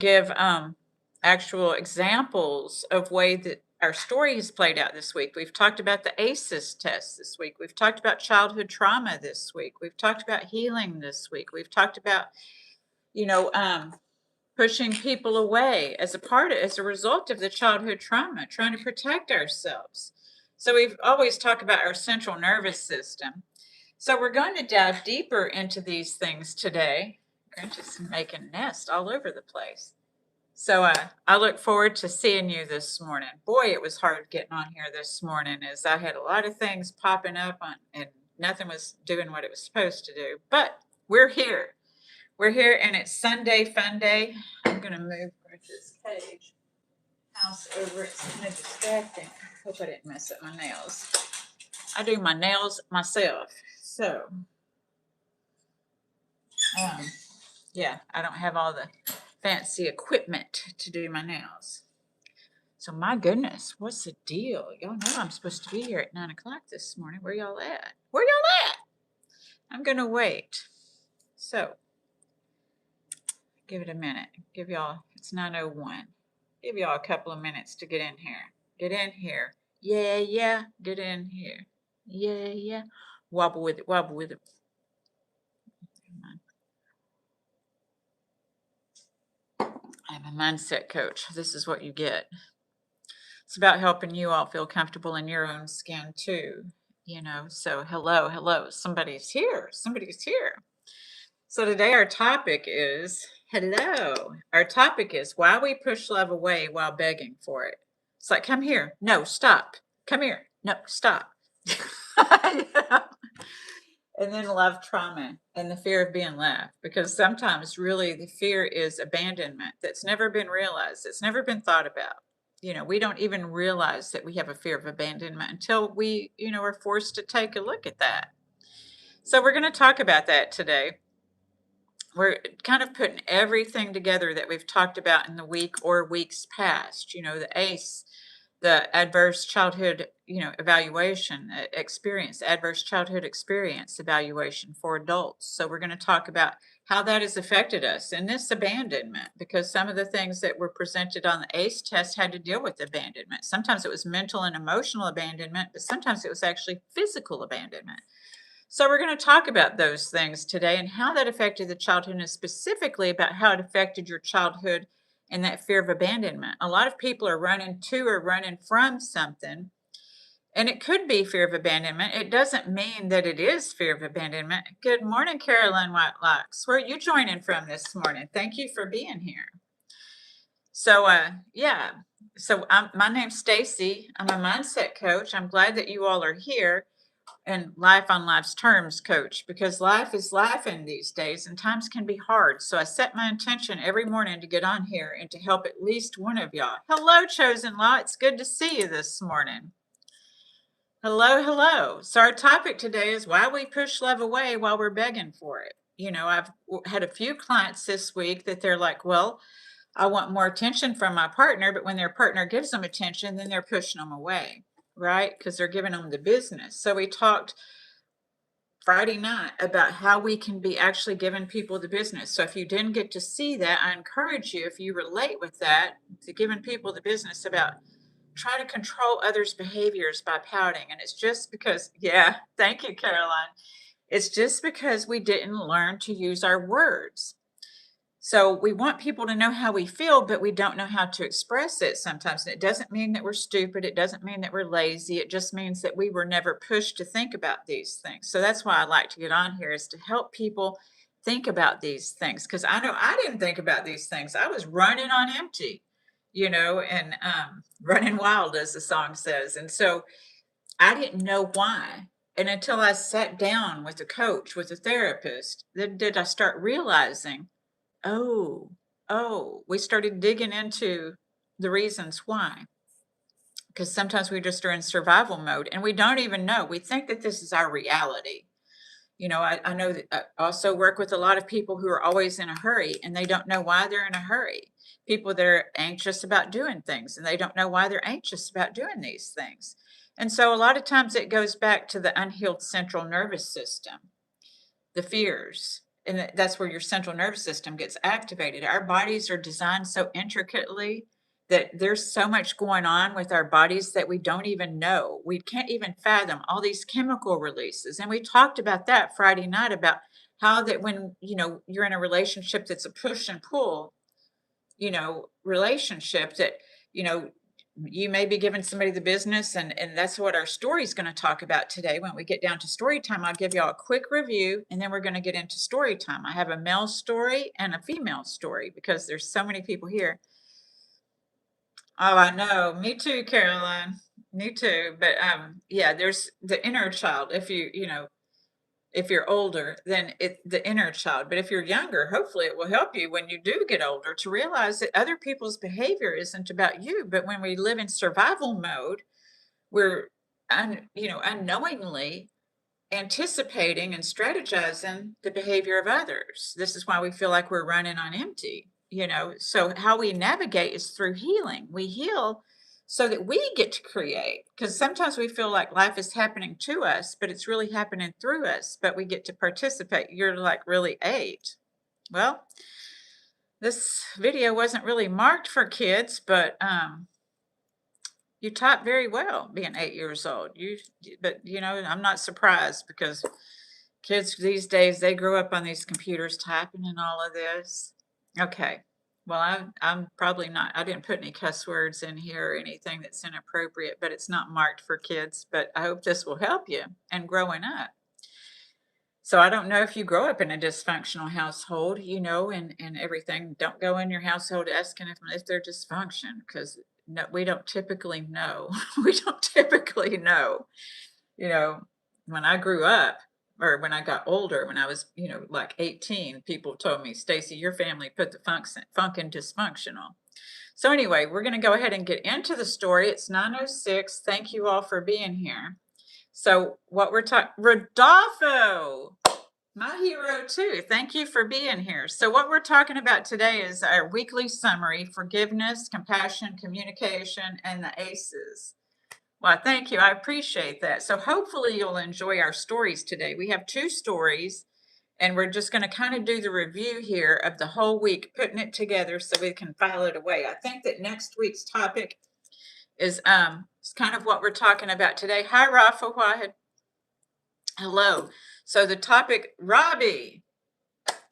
give actual examples of way that our story has played out this week. We've talked about the ACEs test this week. We've talked about childhood trauma this week. We've talked about healing this week. We've talked about, you know, pushing people away as a result of the childhood trauma, trying to protect ourselves. So we've always talked about our central nervous system. So we're going to dive deeper into these things today. Grant making nests all over the place. So I look forward to seeing you this morning. Boy, it was hard getting on here this morning as I had a lot of things popping up on, and nothing was doing what it was supposed to do. But we're here. We're here, and it's Sunday Fun Day. I'm going to move this cage house over. It's kind of distracting. Hope I didn't mess up my nails. I do my nails myself. So, yeah, I don't have all the fancy equipment to do my nails. So my goodness, what's the deal? Y'all know I'm supposed to be here at 9 o'clock this morning. Where y'all at? Where y'all at? I'm going to wait. So give it a minute. Give y'all, it's 9:01. Give y'all a couple of minutes to get in here. Get in here. Yeah, yeah. Get in here. Yeah, yeah. Wobble with it. Wobble with it. I'm a mindset coach. This is what you get. It's about helping you all feel comfortable in your own skin too. So hello. Somebody's here. Somebody's here. So today our topic is hello. Our topic is why we push love away while begging for it. It's like, come here. No, stop. Come here. No, stop. And then love trauma and the fear of being left, because sometimes really the fear is abandonment that's never been realized. It's never been thought about. We don't even realize that we have a fear of abandonment until we, are forced to take a look at that. So we're going to talk about that today. We're kind of putting everything together that we've talked about in the week or weeks past, the ACE, the adverse childhood, evaluation experience, adverse childhood experience evaluation for adults. So we're going to talk about how that has affected us in this abandonment, because some of the things that were presented on the ACE test had to deal with abandonment. Sometimes it was mental and emotional abandonment, but sometimes it was actually physical abandonment. So we're going to talk about those things today and how that affected the childhood, and specifically about how it affected your childhood and that fear of abandonment. A lot of people are running to or running from something, and it could be fear of abandonment. It doesn't mean that it is fear of abandonment. Good morning, Caroline Whitelocks. Where are you joining from this morning? Thank you for being here. So, yeah. So my name's Stacy. I'm a mindset coach. I'm glad that you all are here. And life on life's terms coach, because life is life in these days and times can be hard. So I set my intention every morning to get on here and to help at least one of y'all. Hello, chosen law. It's good to see you this morning. Hello. So our topic today is why we push love away while we're begging for it. I've had a few clients this week that they're like, well, I want more attention from my partner, but when their partner gives them attention, then they're pushing them away, right? Because they're giving them the business. So we talked Friday night about how we can be actually giving people the business. So if you didn't get to see that, I encourage you, if you relate with that, to giving people the business about try to control others' behaviors by pouting. And it's just because, yeah, thank you, Caroline. It's just because we didn't learn to use our words. So we want people to know how we feel, but we don't know how to express it sometimes. And it doesn't mean that we're stupid. It doesn't mean that we're lazy. It just means that we were never pushed to think about these things. So that's why I like to get on here, is to help people think about these things. Because I know I didn't think about these things. I was running on empty, and running wild, as the song says. And so I didn't know why. And until I sat down with a coach, with a therapist, then did I start realizing, we started digging into the reasons why. Because sometimes we just are in survival mode and we don't even know. We think that this is our reality. I know that I also work with a lot of people who are always in a hurry and they don't know why they're in a hurry. People that are anxious about doing things and they don't know why they're anxious about doing these things. And so a lot of times it goes back to the unhealed central nervous system, the fears. And that's where your central nervous system gets activated. Our bodies are designed so intricately that there's so much going on with our bodies that we don't even know. We can't even fathom all these chemical releases. And we talked about that Friday night about how that when, you're in a relationship that's a push and pull, relationship that, you know, you may be giving somebody the business, and that's what our story is going to talk about today. When we get down to story time, I'll give y'all a quick review, and then we're going to get into story time. I have a male story and a female story because there's so many people here. Oh, I know. Me too, Caroline. Me too. But yeah, there's the inner child. If you're older, then the inner child. But if you're younger, hopefully it will help you when you do get older to realize that other people's behavior isn't about you. But when we live in survival mode, we're unknowingly anticipating and strategizing the behavior of others. This is why we feel like we're running on empty. So how we navigate is through healing. We heal so that we get to create, because sometimes we feel like life is happening to us, but it's really happening through us, but we get to participate. You're like really 8. Well, this video wasn't really marked for kids, but you type very well being 8 years old. But I'm not surprised because kids these days, they grow up on these computers typing and all of this. Okay. Well, I'm probably not, I didn't put any cuss words in here or anything that's inappropriate, but it's not marked for kids. But I hope this will help you in growing up. So I don't know if you grow up in a dysfunctional household, and everything. Don't go in your household asking if they're dysfunction, because no, we don't typically know. We don't typically know. When I grew up, or when I got older, when I was, like 18, people told me, Stacey, your family put the funk in dysfunctional. So anyway, we're going to go ahead and get into the story. It's 9:06. Thank you all for being here. So what we're talking, Rodolfo, my hero too. Thank you for being here. So what we're talking about today is our weekly summary: forgiveness, compassion, communication, and the ACEs. Well, thank you. I appreciate that. So hopefully you'll enjoy our stories today. We have 2 stories, and we're just going to kind of do the review here of the whole week, putting it together so we can file it away. I think that next week's topic is kind of what we're talking about today. Hi, Rafa Wahid. Hello. So the topic, Robbie,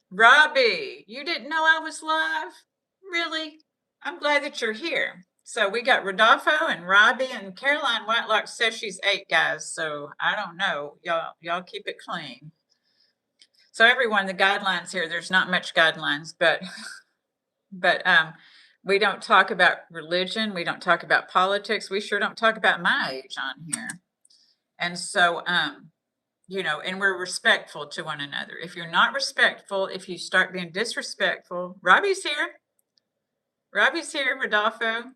you didn't know I was live? Really? I'm glad that you're here. So we got Rodolfo and Robbie, and Caroline Whitelock says she's 8, guys. So I don't know. Y'all keep it clean. So everyone, the guidelines here, there's not much guidelines, but we don't talk about religion. We don't talk about politics. We sure don't talk about my age on here. And so, and we're respectful to one another. If you're not respectful, if you start being disrespectful, Robbie's here, Rodolfo.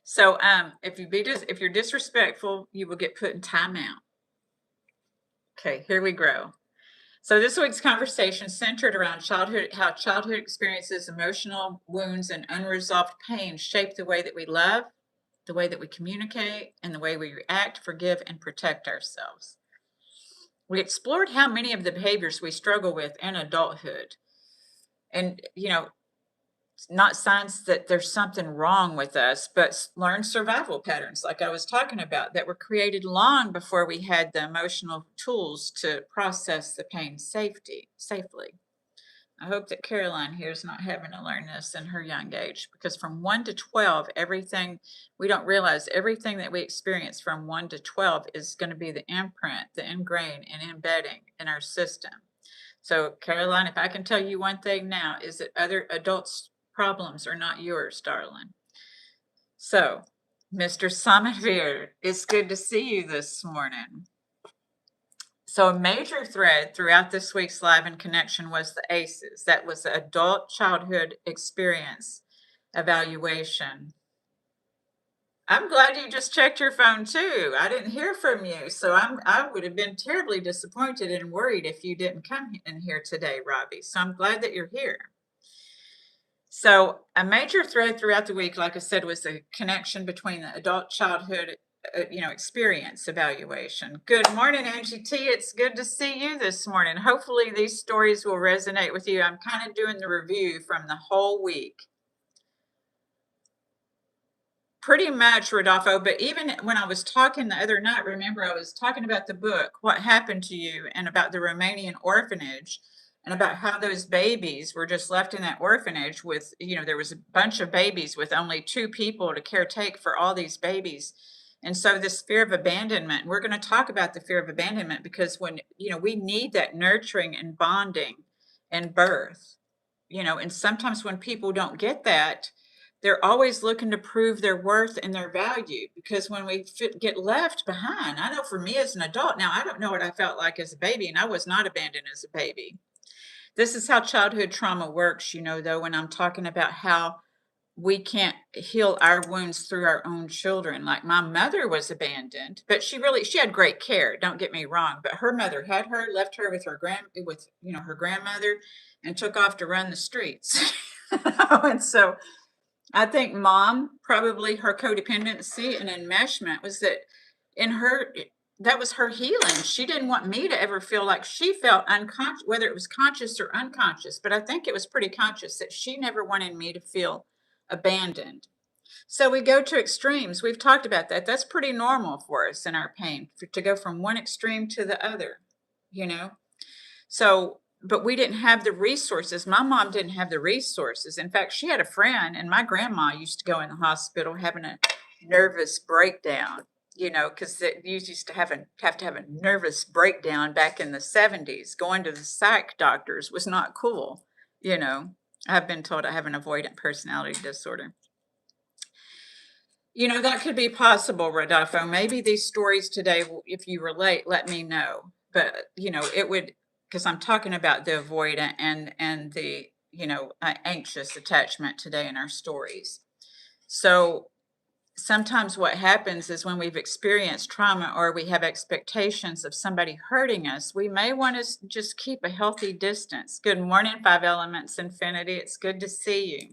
So if you're disrespectful, you will get put in timeout. Okay, here we go. So this week's conversation centered around how childhood experiences, emotional wounds, and unresolved pain shape the way that we love, the way that we communicate, and the way we react, forgive, and protect ourselves. We explored how many of the behaviors we struggle with in adulthood, and not signs that there's something wrong with us, but learned survival patterns, like I was talking about, that were created long before we had the emotional tools to process the pain safely. I hope that Caroline here is not having to learn this in her young age, because from 1 to 12, we don't realize everything that we experience from 1 to 12 is going to be the imprint, the ingrain and embedding in our system. So Caroline, if I can tell you one thing now, is that other adults' problems are not yours, darling. So, Mr. Samavir, it's good to see you this morning. So a major thread throughout this week's Live in Connection was the ACEs. That was the Adult Childhood Experience Evaluation. I'm glad you just checked your phone too. I didn't hear from you. So I would have been terribly disappointed and worried if you didn't come in here today, Robbie. So I'm glad that you're here. So a major thread throughout the week, like I said, was the connection between the adult childhood experience evaluation. Good morning, Angie T. It's good to see you this morning. Hopefully these stories will resonate with you. I'm kind of doing the review from the whole week. Pretty much, Rodolfo, but even when I was talking the other night, remember I was talking about the book, What Happened to You, and about the Romanian orphanage, and about how those babies were just left in that orphanage with, there was a bunch of babies with only 2 people to caretake for all these babies. And so this fear of abandonment, we're going to talk about the fear of abandonment because when, we need that nurturing and bonding and birth, and sometimes when people don't get that, they're always looking to prove their worth and their value because when we get left behind, I know for me as an adult now, I don't know what I felt like as a baby, and I was not abandoned as a baby. This is how childhood trauma works, though, when I'm talking about how we can't heal our wounds through our own children. Like my mother was abandoned, but she had great care. Don't get me wrong, but her mother had her, left her with her grandmother, and took off to run the streets. And so I think mom, probably her codependency and enmeshment was that that was her healing. She didn't want me to ever feel like she felt unconscious, whether it was conscious or unconscious, but I think it was pretty conscious that she never wanted me to feel abandoned. So we go to extremes. We've talked about that. That's pretty normal for us in our pain to go from one extreme to the other, So, but we didn't have the resources. My mom didn't have the resources. In fact, she had a friend, and my grandma used to go in the hospital having a nervous breakdown, because you used to have to have a nervous breakdown back in the 70s. Going to the psych doctors was not cool, I've been told I have an avoidant personality disorder. That could be possible, Rodolfo. Maybe these stories today, if you relate, let me know. But, it would, because I'm talking about the avoidant and the, anxious attachment today in our stories. So sometimes what happens is when we've experienced trauma or we have expectations of somebody hurting us, we may want to just keep a healthy distance. Good morning, 5 Elements Infinity. It's good to see you.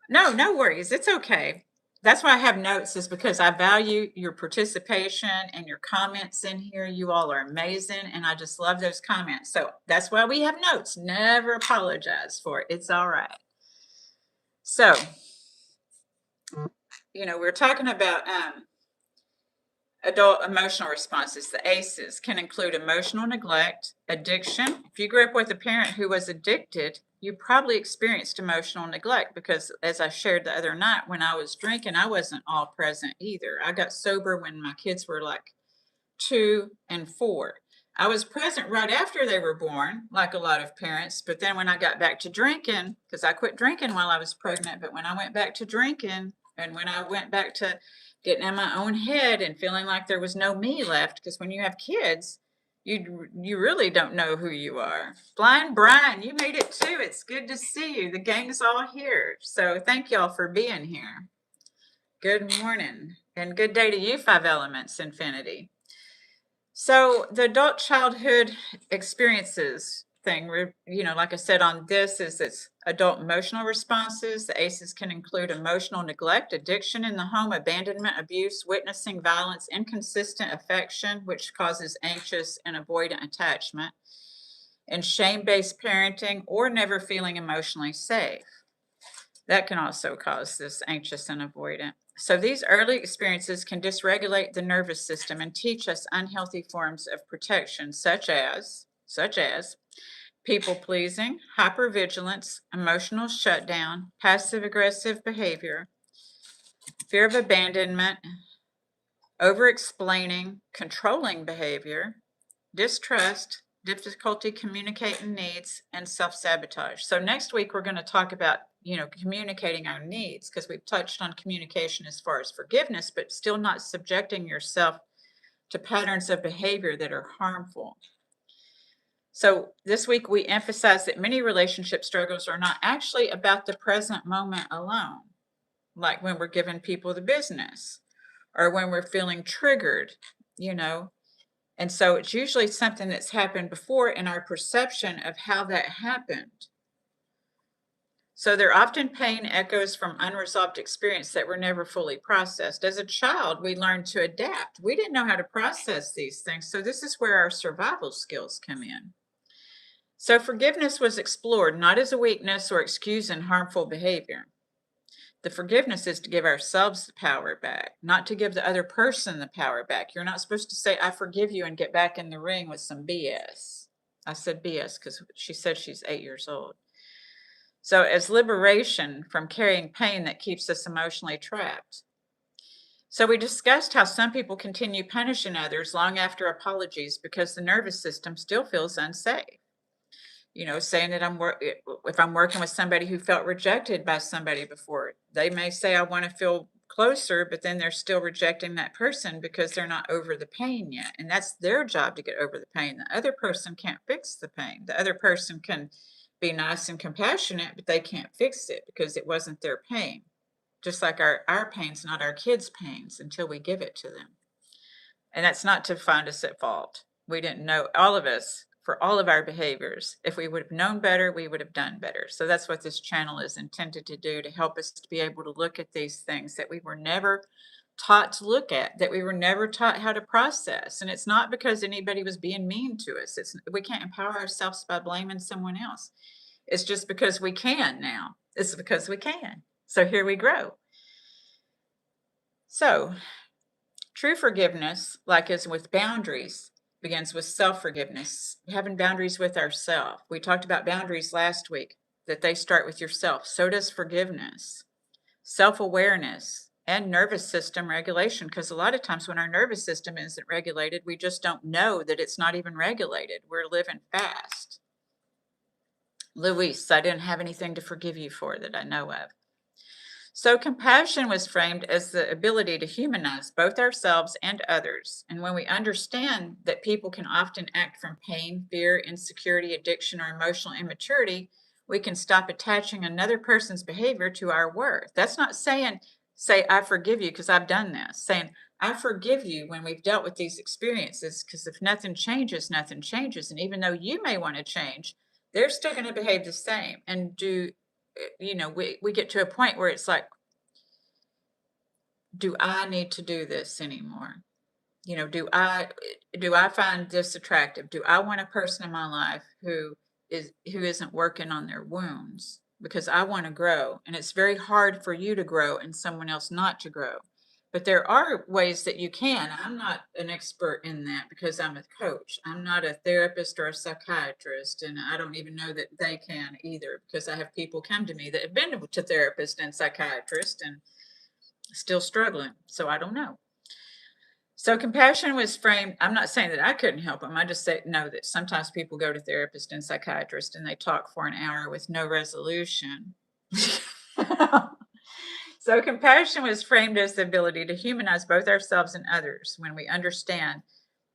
No worries. It's okay. That's why I have notes, is because I value your participation and your comments in here. You all are amazing, and I just love those comments. So that's why we have notes. Never apologize for it. It's all right. So, we're talking about adult emotional responses. The ACEs can include emotional neglect, addiction. If you grew up with a parent who was addicted, you probably experienced emotional neglect because, as I shared the other night, when I was drinking, I wasn't all present either. I got sober when my kids were like 2 and 4. I was present right after they were born, like a lot of parents. But then when I got back to drinking, because I quit drinking while I was pregnant, but when I went back to drinking and when I went back to getting in my own head and feeling like there was no me left, because when you have kids, you really don't know who you are. Blind Brian, you made it too. It's good to see you. The gang's all here. So thank y'all for being here. Good morning and good day to you, 5 Elements Infinity. So the adult childhood experiences thing, like I said on this, is it's adult emotional responses. The ACEs can include emotional neglect, addiction in the home, abandonment, abuse, witnessing violence, inconsistent affection, which causes anxious and avoidant attachment, and shame-based parenting, or never feeling emotionally safe. That can also cause this anxious and avoidant. So these early experiences can dysregulate the nervous system and teach us unhealthy forms of protection, such as people-pleasing, hypervigilance, emotional shutdown, passive-aggressive behavior, fear of abandonment, over-explaining, controlling behavior, distrust, difficulty communicating needs, and self-sabotage. So next week, we're going to talk about, communicating our needs, because we've touched on communication as far as forgiveness, but still not subjecting yourself to patterns of behavior that are harmful. So this week, we emphasize that many relationship struggles are not actually about the present moment alone, like when we're giving people the business or when we're feeling triggered, And so it's usually something that's happened before in our perception of how that happened. So they're often pain echoes from unresolved experience that were never fully processed. As a child, we learned to adapt. We didn't know how to process these things. So this is where our survival skills come in. So forgiveness was explored not as a weakness or excusing harmful behavior. The forgiveness is to give ourselves the power back, not to give the other person the power back. You're not supposed to say, I forgive you, and get back in the ring with some BS. I said BS because she said she's 8 years old. So, as liberation from carrying pain that keeps us emotionally trapped. So, we discussed how some people continue punishing others long after apologies because the nervous system still feels unsafe. Saying that if I'm working with somebody who felt rejected by somebody before, they may say, I want to feel closer, but then they're still rejecting that person because they're not over the pain yet. And that's their job to get over the pain. The other person can't fix the pain. The other person can be nice and compassionate, but they can't fix it because it wasn't their pain. Just like our pain's not our kids' pains until we give it to them. And that's not to find us at fault. We didn't know, all of us, for all of our behaviors. If we would have known better, we would have done better. So that's what this channel is intended to do, to help us to be able to look at these things that we were never taught to look at, that we were never taught how to process. And it's not because anybody was being mean to us. We can't empower ourselves by blaming someone else. It's just because we can now. It's because we can. So here we grow. So true forgiveness, like as with boundaries, begins with self-forgiveness, having boundaries with ourselves. We talked about boundaries last week, that they start with yourself. So does forgiveness, self-awareness, and nervous system regulation. Because a lot of times when our nervous system isn't regulated, we just don't know that it's not even regulated. We're living fast. Luis, I didn't have anything to forgive you for that I know of. So, compassion was framed as the ability to humanize both ourselves and others. And when we understand that people can often act from pain, fear, insecurity, addiction, or emotional immaturity, we can stop attaching another person's behavior to our worth. That's not saying, say, I forgive you because I've done this. Saying, I forgive you when we've dealt with these experiences, because if nothing changes, nothing changes. And even though you may want to change, they're still going to behave the same and do. We get to a point where it's like, do I need to do this anymore? Do I find this attractive? Do I want a person in my life who isn't working on their wounds? Because I want to grow, and it's very hard for you to grow and someone else not to grow. But there are ways that you can. I'm not an expert in that because I'm a coach. I'm not a therapist or a psychiatrist, and I don't even know that they can either, because I have people come to me that have been to therapists and psychiatrists and still struggling. So I don't know. So compassion was framed. I'm not saying that I couldn't help them. I just know that sometimes people go to therapists and psychiatrists and they talk for an hour with no resolution. So compassion was framed as the ability to humanize both ourselves and others when we understand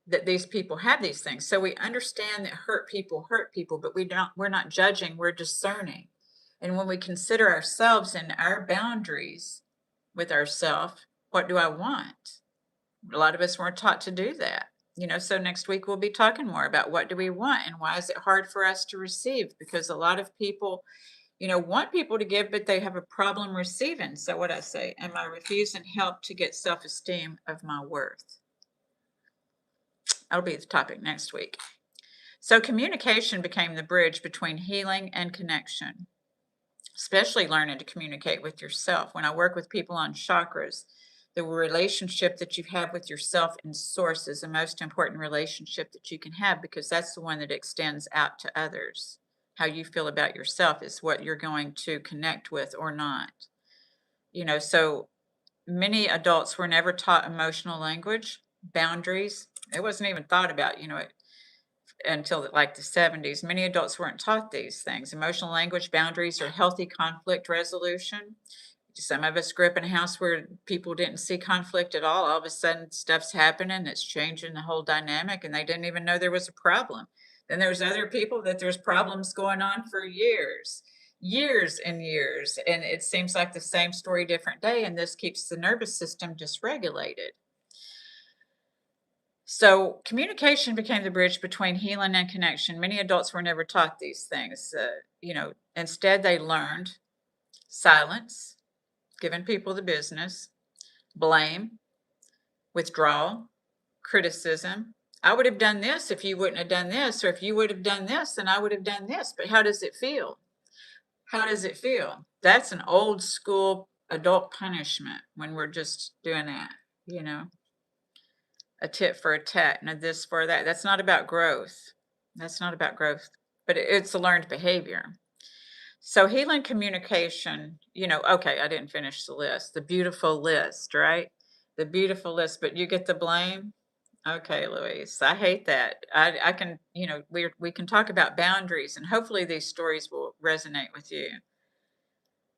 that these people have these things. So we understand that hurt people, but we're not judging, we're discerning. And when we consider ourselves and our boundaries with ourselves, what do I want? A lot of us weren't taught to do that. So next week we'll be talking more about what do we want and why is it hard for us to receive, because a lot of people want people to give, but they have a problem receiving. So what I say, am I refusing help to get self-esteem of my worth? That'll be the topic next week. So communication became the bridge between healing and connection, especially learning to communicate with yourself. When I work with people on chakras, the relationship that you have with yourself and source is the most important relationship that you can have, because that's the one that extends out to others. How you feel about yourself is what you're going to connect with or not. So many adults were never taught emotional language, boundaries. It wasn't even thought about, until like the 70s. Many adults weren't taught these things. Emotional language, boundaries, or healthy conflict resolution. Some of us grew up in a house where people didn't see conflict at all. All of a sudden, stuff's happening that's changing the whole dynamic, and they didn't even know there was a problem. Then there's other people that there's problems going on for years and years, and it seems like the same story, different day, and this keeps the nervous system dysregulated. So communication became the bridge between healing and connection. Many adults were never taught these things. Instead they learned silence, giving people the business, blame, withdrawal, criticism. I would have done this if you wouldn't have done this, or if you would have done this, then I would have done this. But how does it feel? How does it feel? That's an old school adult punishment when we're just doing that, you know, a tit for a tat and a this for that. That's not about growth. That's not about growth, but it's a learned behavior. So healing communication, okay, I didn't finish the list. The beautiful list, right? The beautiful list, but you get the blame. Okay, Louise, I hate that. I can, we can talk about boundaries, and hopefully these stories will resonate with you.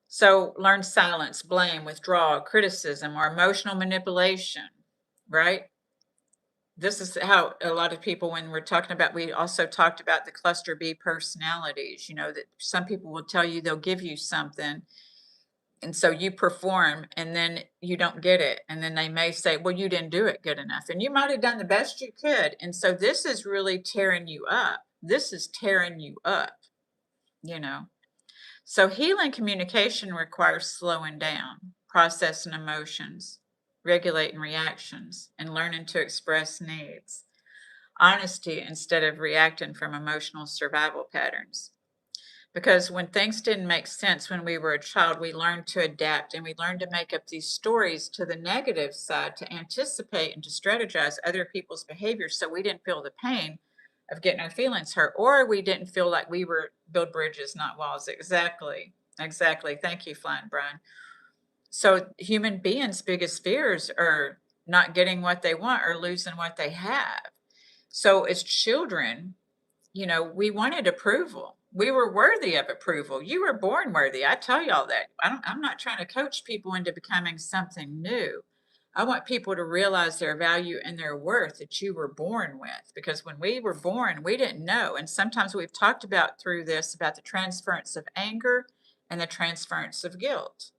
So learn silence, blame, withdrawal, criticism, or emotional manipulation, right? This is how a lot of people, when we're talking about, we also talked about the cluster B personalities, that some people will tell you they'll give you something. And so you perform and then you don't get it. And then they may say, well, you didn't do it good enough. And you might have done the best you could. And so this is really tearing you up. This is tearing you up, you know. So healing communication requires slowing down, processing emotions, regulating reactions, and learning to express needs. Honesty instead of reacting from emotional survival patterns. Because when things didn't make sense when we were a child, we learned to adapt and we learned to make up these stories to the negative side to anticipate and to strategize other people's behaviors so we didn't feel the pain of getting our feelings hurt, or we didn't feel like we were build bridges, not walls. Exactly. Exactly. Thank you, Flying Brian. So human beings' biggest fears are not getting what they want or losing what they have. So as children, we wanted approval. We were worthy of approval. You were born worthy. I tell y'all that. I'm not trying to coach people into becoming something new. I want people to realize their value and their worth that you were born with. Because when we were born, we didn't know. And sometimes we've talked about through this about the transference of anger and the transference of guilt.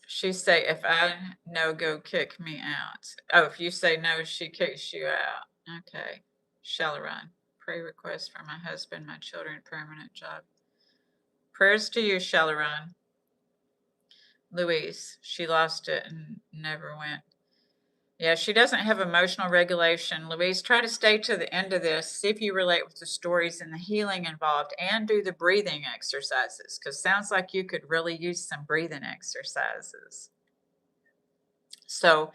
She say, if I no, go kick me out. Oh, if you say no, she kicks you out. Okay. Shalaron. Pray request for my husband, my children, permanent job. Prayers to you, Shalaron. Louise, she lost it and never went. Yeah, she doesn't have emotional regulation. Louise, try to stay to the end of this. See if you relate with the stories and the healing involved, and do the breathing exercises, because sounds like you could really use some breathing exercises. So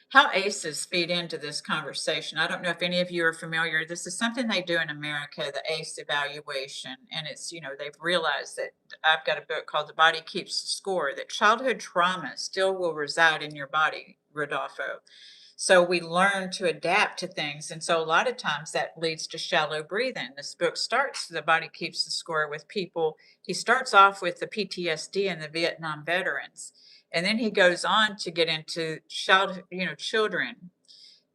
how ACEs feed into this conversation. I don't know if any of you are familiar. This is something they do in America, the ACE evaluation. And it's, they've realized that I've got a book called The Body Keeps the Score, that childhood trauma still will reside in your body, Rodolfo. So we learn to adapt to things. And so a lot of times that leads to shallow breathing. This book starts, The Body Keeps the Score, with people. He starts off with the PTSD and the Vietnam veterans. And then he goes on to get into children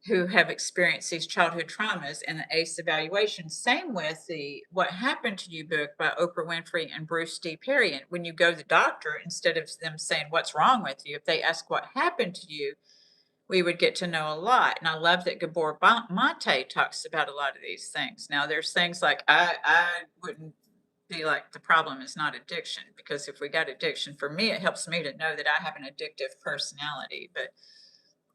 who have experienced these childhood traumas and the ACE evaluation. Same with the What Happened to You book by Oprah Winfrey and Bruce D. Perry. And when you go to the doctor, instead of them saying, what's wrong with you, if they ask what happened to you, we would get to know a lot. And I love that Gabor Mate talks about a lot of these things. Now, there's things like I wouldn't be like, the problem is not addiction, because if we got addiction, for me, it helps me to know that I have an addictive personality. But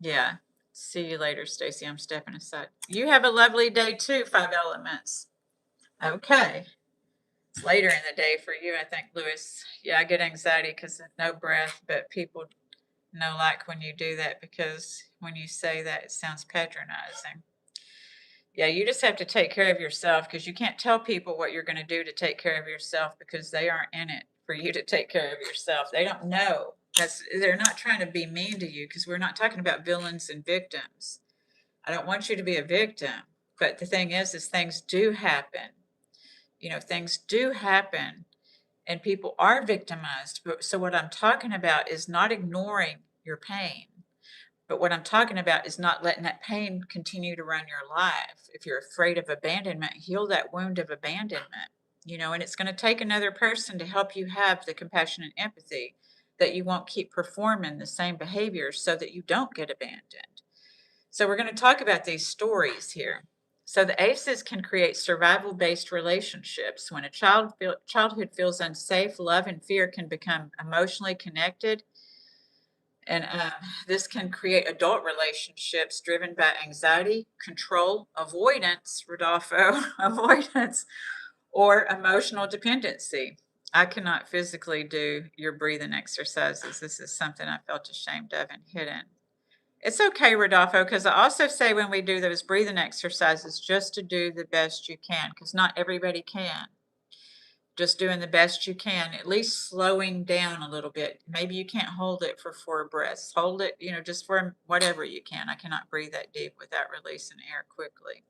yeah, see you later, Stacey. I'm stepping aside. You have a lovely day too, Five Elements. Okay. It's later in the day for you, I think, Louis. Yeah, I get anxiety because of no breath, but people know like when you do that, because when you say that, it sounds patronizing. Yeah, you just have to take care of yourself, because you can't tell people what you're going to do to take care of yourself, because they aren't in it for you to take care of yourself. They don't know. They're not trying to be mean to you, because we're not talking about villains and victims. I don't want you to be a victim. But the thing is things do happen. Things do happen and people are victimized. So what I'm talking about is not ignoring your pain. But what I'm talking about is not letting that pain continue to run your life. If you're afraid of abandonment, heal that wound of abandonment, and it's going to take another person to help you have the compassion and empathy that you won't keep performing the same behaviors so that you don't get abandoned. So we're going to talk about these stories here. So the ACEs can create survival-based relationships. When a childhood feels unsafe, love and fear can become emotionally connected, and this can create adult relationships driven by anxiety, control, avoidance, Rodolfo, avoidance, or emotional dependency. I cannot physically do your breathing exercises. This is something I felt ashamed of and hidden. It's okay, Rodolfo, because I also say when we do those breathing exercises, just to do the best you can, because not everybody can. Just doing the best you can, at least slowing down a little bit. Maybe you can't hold it for 4 breaths. Hold it, just for whatever you can. I cannot breathe that deep without releasing air quickly.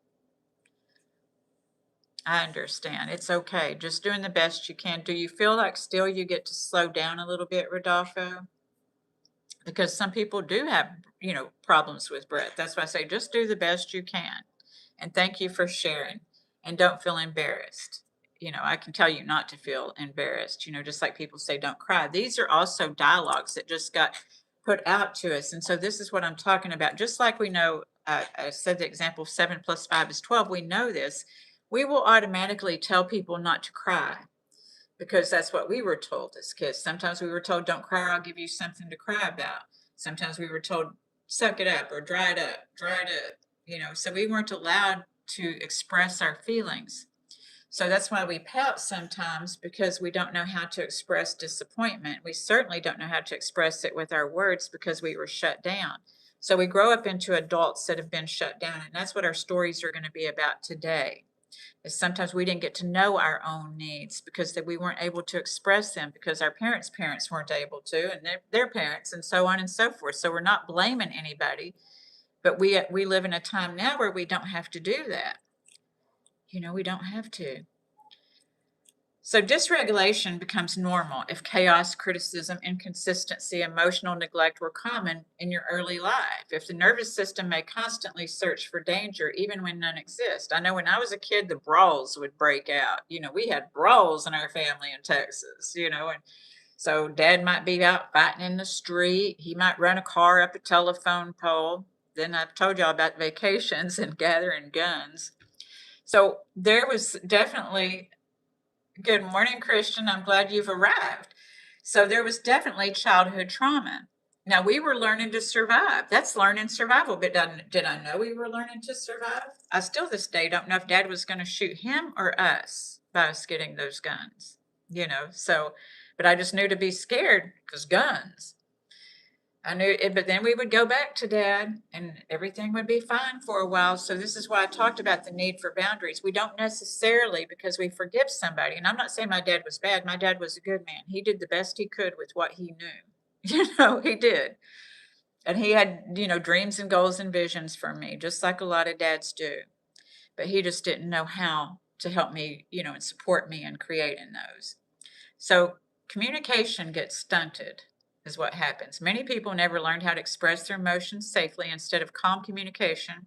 I understand. It's okay. Just doing the best you can. Do you feel like still you get to slow down a little bit, Rodolfo? Because some people do have, problems with breath. That's why I say just do the best you can. And thank you for sharing. And don't feel embarrassed. I can tell you not to feel embarrassed, just like people say, don't cry. These are also dialogues that just got put out to us. And so this is what I'm talking about. Just like we know, I said the example 7 plus 5 is 12. We know this. We will automatically tell people not to cry because that's what we were told as kids. Sometimes we were told, don't cry, or I'll give you something to cry about. Sometimes we were told, suck it up or dry it up, so we weren't allowed to express our feelings. So that's why we pout sometimes, because we don't know how to express disappointment. We certainly don't know how to express it with our words because we were shut down. So we grow up into adults that have been shut down, and that's what our stories are going to be about today. Is sometimes we didn't get to know our own needs because we weren't able to express them because our parents' parents weren't able to, and their parents, and so on and so forth. So we're not blaming anybody, but we live in a time now where we don't have to do that. We don't have to. So dysregulation becomes normal if chaos, criticism, inconsistency, emotional neglect were common in your early life. If the nervous system may constantly search for danger even when none exist. I know when I was a kid, the brawls would break out. We had brawls in our family in Texas, and so dad might be out fighting in the street. He might run a car up a telephone pole. Then I've told y'all about vacations and gathering guns. So there was definitely. Good morning, Christian. I'm glad you've arrived. So there was definitely childhood trauma. Now we were learning to survive. That's learning survival. But did I know we were learning to survive? I still this day don't know if Dad was going to shoot him or us by us getting those guns. But I just knew to be scared because guns. I knew it, but then we would go back to Dad and everything would be fine for a while. So this is why I talked about the need for boundaries. We don't necessarily, because we forgive somebody. And I'm not saying my dad was bad. My dad was a good man. He did the best he could with what he knew. He did. And he had, dreams and goals and visions for me, just like a lot of dads do. But he just didn't know how to help me, and support me in creating those. So communication gets stunted is what happens. Many people never learned how to express their emotions safely. Instead of calm communication,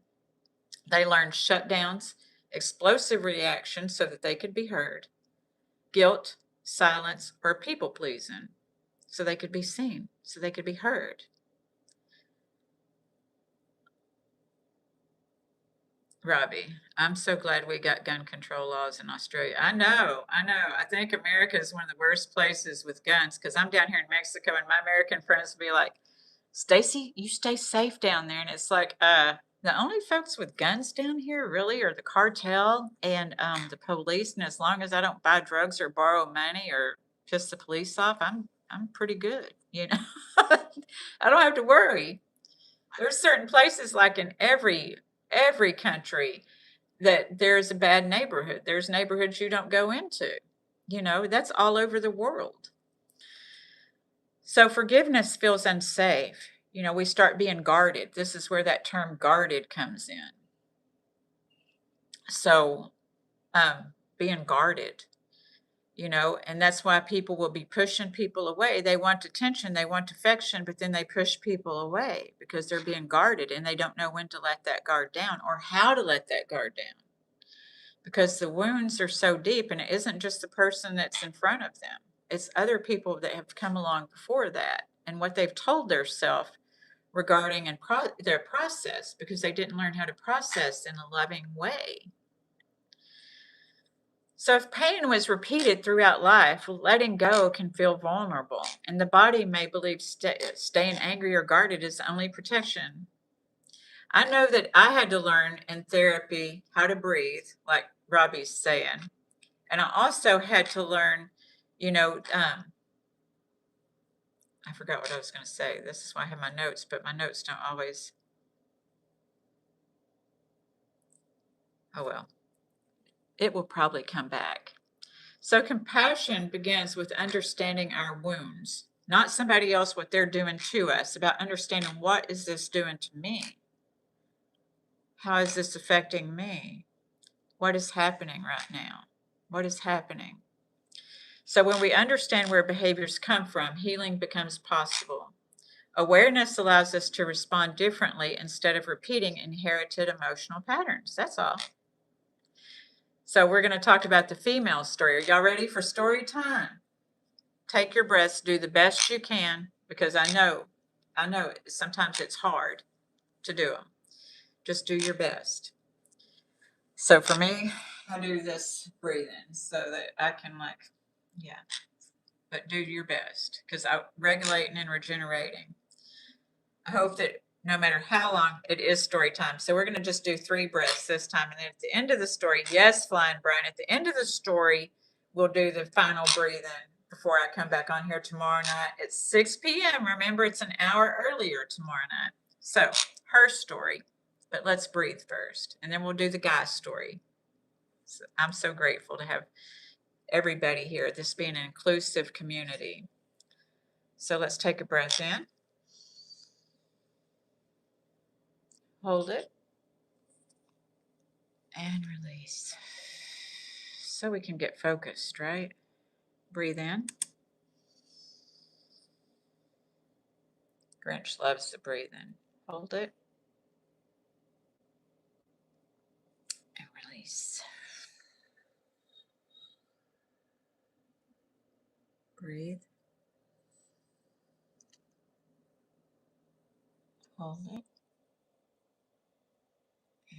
they learned shutdowns, explosive reactions so that they could be heard, guilt, silence, or people pleasing so they could be seen, so they could be heard. Robbie, I'm so glad we got gun control laws in Australia. I know. I think America is one of the worst places with guns because I'm down here in Mexico and my American friends will be like, Stacy, you stay safe down there. And it's like, the only folks with guns down here really are the cartel and the police. And as long as I don't buy drugs or borrow money or piss the police off, I'm pretty good, I don't have to worry. There's certain places like in every country that there's a bad neighborhood. There's neighborhoods you don't go into. That's all over the world. So forgiveness feels unsafe. We start being guarded. This is where that term guarded comes in. So being guarded, and that's why people will be pushing people away. They want attention, they want affection, but then they push people away because they're being guarded and they don't know when to let that guard down or how to let that guard down. Because the wounds are so deep, and it isn't just the person that's in front of them. It's other people that have come along before that and what they've told themselves regarding and their process, because they didn't learn how to process in a loving way. So if pain was repeated throughout life, letting go can feel vulnerable, and the body may believe staying angry or guarded is the only protection. I know that I had to learn in therapy how to breathe, like Robbie's saying. And I also had to learn, I forgot what I was going to say. This is why I have my notes, but my notes don't always. Oh, well, it will probably come back. So compassion begins with understanding our wounds, not somebody else, what they're doing to us, about understanding what is this doing to me? How is this affecting me? What is happening right now? What is happening? So when we understand where behaviors come from, healing becomes possible. Awareness allows us to respond differently instead of repeating inherited emotional patterns. That's all. So we're going to talk about the female story. Are y'all ready for story time? Take your breaths, do the best you can, because I know sometimes it's hard to do them. Just do your best. So for me, I do this breathing so that I can but do your best, because I'm regulating and regenerating. I hope that no matter how long it is story time. So we're going to just do 3 breaths this time. And then at the end of the story, yes, Flying Brian, at the end of the story, we'll do the final breathing before I come back on here tomorrow night at 6 p.m. Remember, it's an hour earlier tomorrow night. So her story, but let's breathe first. And then we'll do the guy's story. So I'm so grateful to have everybody here, this being an inclusive community. So let's take a breath in. Hold it. And release. So we can get focused, right? Breathe in. Grinch loves to breathe in. Hold it. And release. Breathe. Hold it.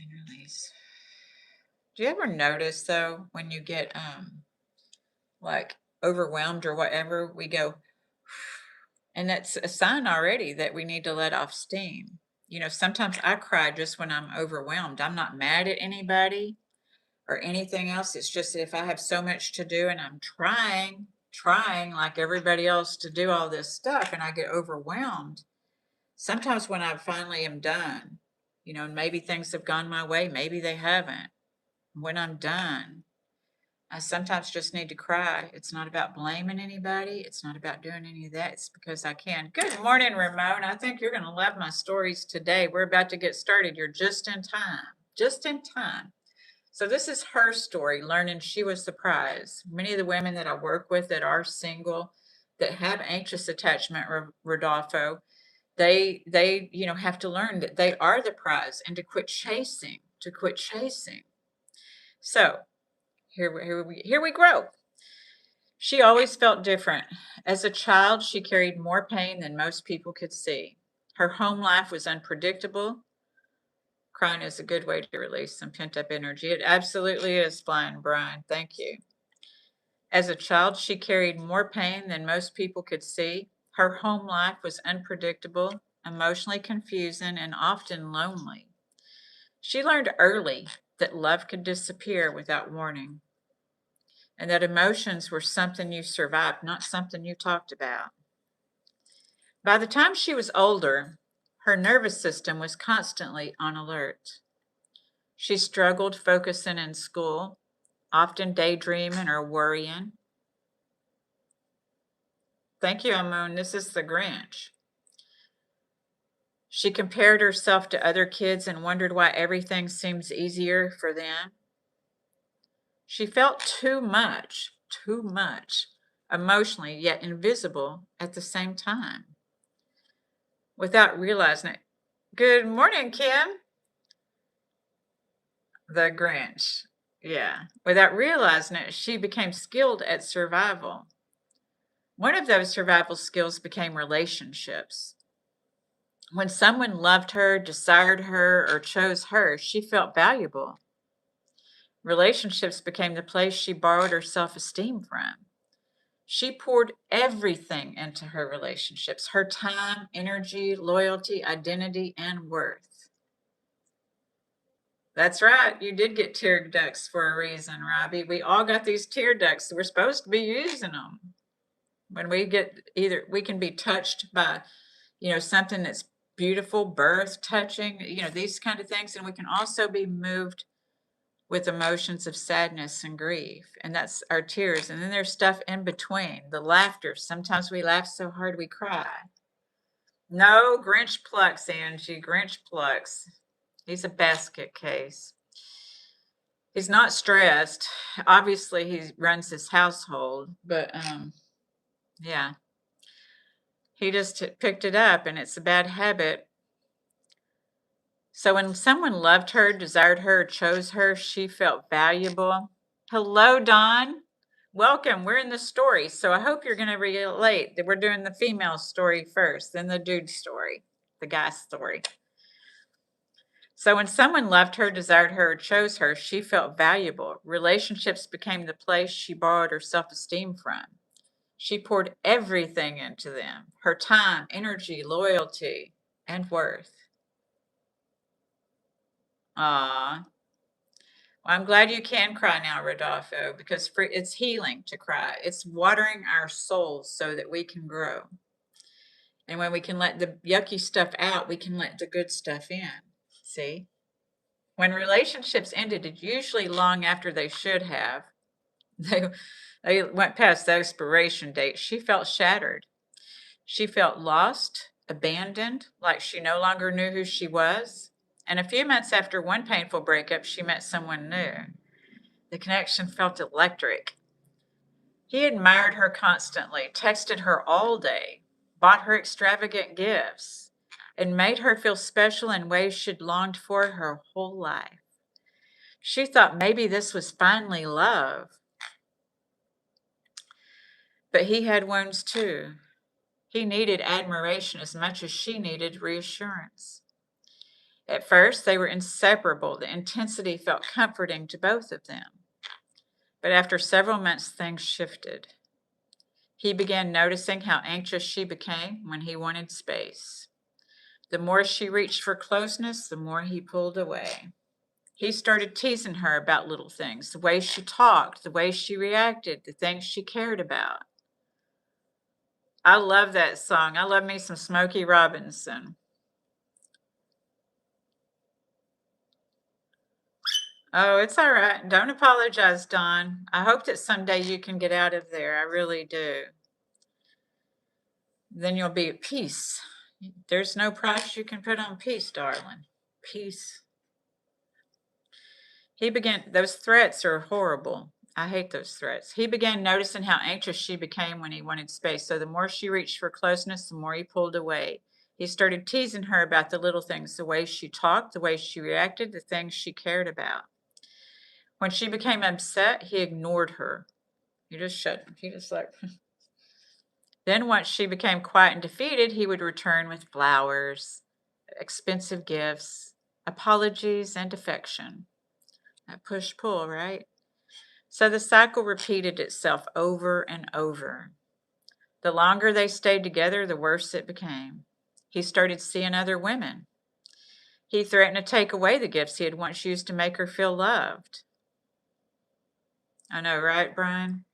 And release. Do you ever notice, though, when you get like overwhelmed or whatever, we go, and that's a sign already that we need to let off steam. Sometimes I cry just when I'm overwhelmed. I'm not mad at anybody or anything else. It's just that if I have so much to do and I'm trying like everybody else to do all this stuff, and I get overwhelmed, sometimes when I finally am done, and maybe things have gone my way, maybe they haven't. When I'm done, I sometimes just need to cry. It's not about blaming anybody. It's not about doing any of that. It's because I can. Good morning, Ramon. I think you're going to love my stories today. We're about to get started. You're just in time. Just in time. So this is her story, learning she was the prize. Many of the women that I work with that are single, that have anxious attachment, Rodolfo, they have to learn that they are the prize and to quit chasing. So here we grow. She always felt different. As a child, she carried more pain than most people could see. Her home life was unpredictable. Crying is a good way to release some pent-up energy. It absolutely is, Flying Brian. Thank you. As a child, she carried more pain than most people could see. Her home life was unpredictable, emotionally confusing, and often lonely. She learned early that love could disappear without warning, and that emotions were something you survived, not something you talked about. By the time she was older, her nervous system was constantly on alert. She struggled focusing in school, often daydreaming or worrying. Thank you, Amun. This is the Grinch. She compared herself to other kids and wondered why everything seems easier for them. She felt too much, emotionally, yet invisible at the same time. Without realizing it. Good morning, Kim. The Grinch. Yeah. Without realizing it, she became skilled at survival. One of those survival skills became relationships. When someone loved her, desired her, or chose her, she felt valuable. Relationships became the place she borrowed her self esteem from. She poured everything into her relationships, her time, energy, loyalty, identity, and worth. That's right. You did get tear ducts for a reason, Robbie. We all got these tear ducts. We're supposed to be using them. When we get either, we can be touched by, something that's beautiful, birth, touching, these kind of things. And we can also be moved with emotions of sadness and grief. And that's our tears. And then there's stuff in between, the laughter. Sometimes we laugh so hard we cry. No, Grinch plucks, Angie. Grinch plucks. He's a basket case. He's not stressed. Obviously, he runs his household, but yeah, he just picked it up, and it's a bad habit. So when someone loved her, desired her, chose her, she felt valuable. Hello, Dawn. Welcome. We're in the story, so I hope you're going to relate. That we're doing the female story first, then the dude story, the guy story. So when someone loved her, desired her, or chose her, she felt valuable. Relationships became the place she borrowed her self-esteem from. She poured everything into them, her time, energy, loyalty, and worth. Ah, well, I'm glad you can cry now, Rodolfo, because it's healing to cry. It's watering our souls so that we can grow. And when we can let the yucky stuff out, we can let the good stuff in. See? When relationships ended, usually long after they should have, they went past the expiration date, she felt shattered. She felt lost, abandoned, like she no longer knew who she was. And a few months after one painful breakup, she met someone new. The connection felt electric. He admired her constantly, texted her all day, bought her extravagant gifts, and made her feel special in ways she'd longed for her whole life. She thought maybe this was finally love. But he had wounds too. He needed admiration as much as she needed reassurance. At first, they were inseparable. The intensity felt comforting to both of them. But after several months, things shifted. He began noticing how anxious she became when he wanted space. The more she reached for closeness, the more he pulled away. He started teasing her about little things, the way she talked, the way she reacted, the things she cared about. I love that song. I love me some Smokey Robinson. Oh, it's all right. Don't apologize, Don. I hope that someday you can get out of there. I really do. Then you'll be at peace. There's no price you can put on peace, darling. Peace. Those threats are horrible. I hate those threats. He began noticing how anxious she became when he wanted space. So the more she reached for closeness, the more he pulled away. He started teasing her about the little things, the way she talked, the way she reacted, the things she cared about. When she became upset, he ignored her. He just like. Then once she became quiet and defeated, he would return with flowers, expensive gifts, apologies, and affection. That push-pull, right? So the cycle repeated itself over and over. The longer they stayed together, the worse it became. He started seeing other women. He threatened to take away the gifts he had once used to make her feel loved. I know, right, Brian?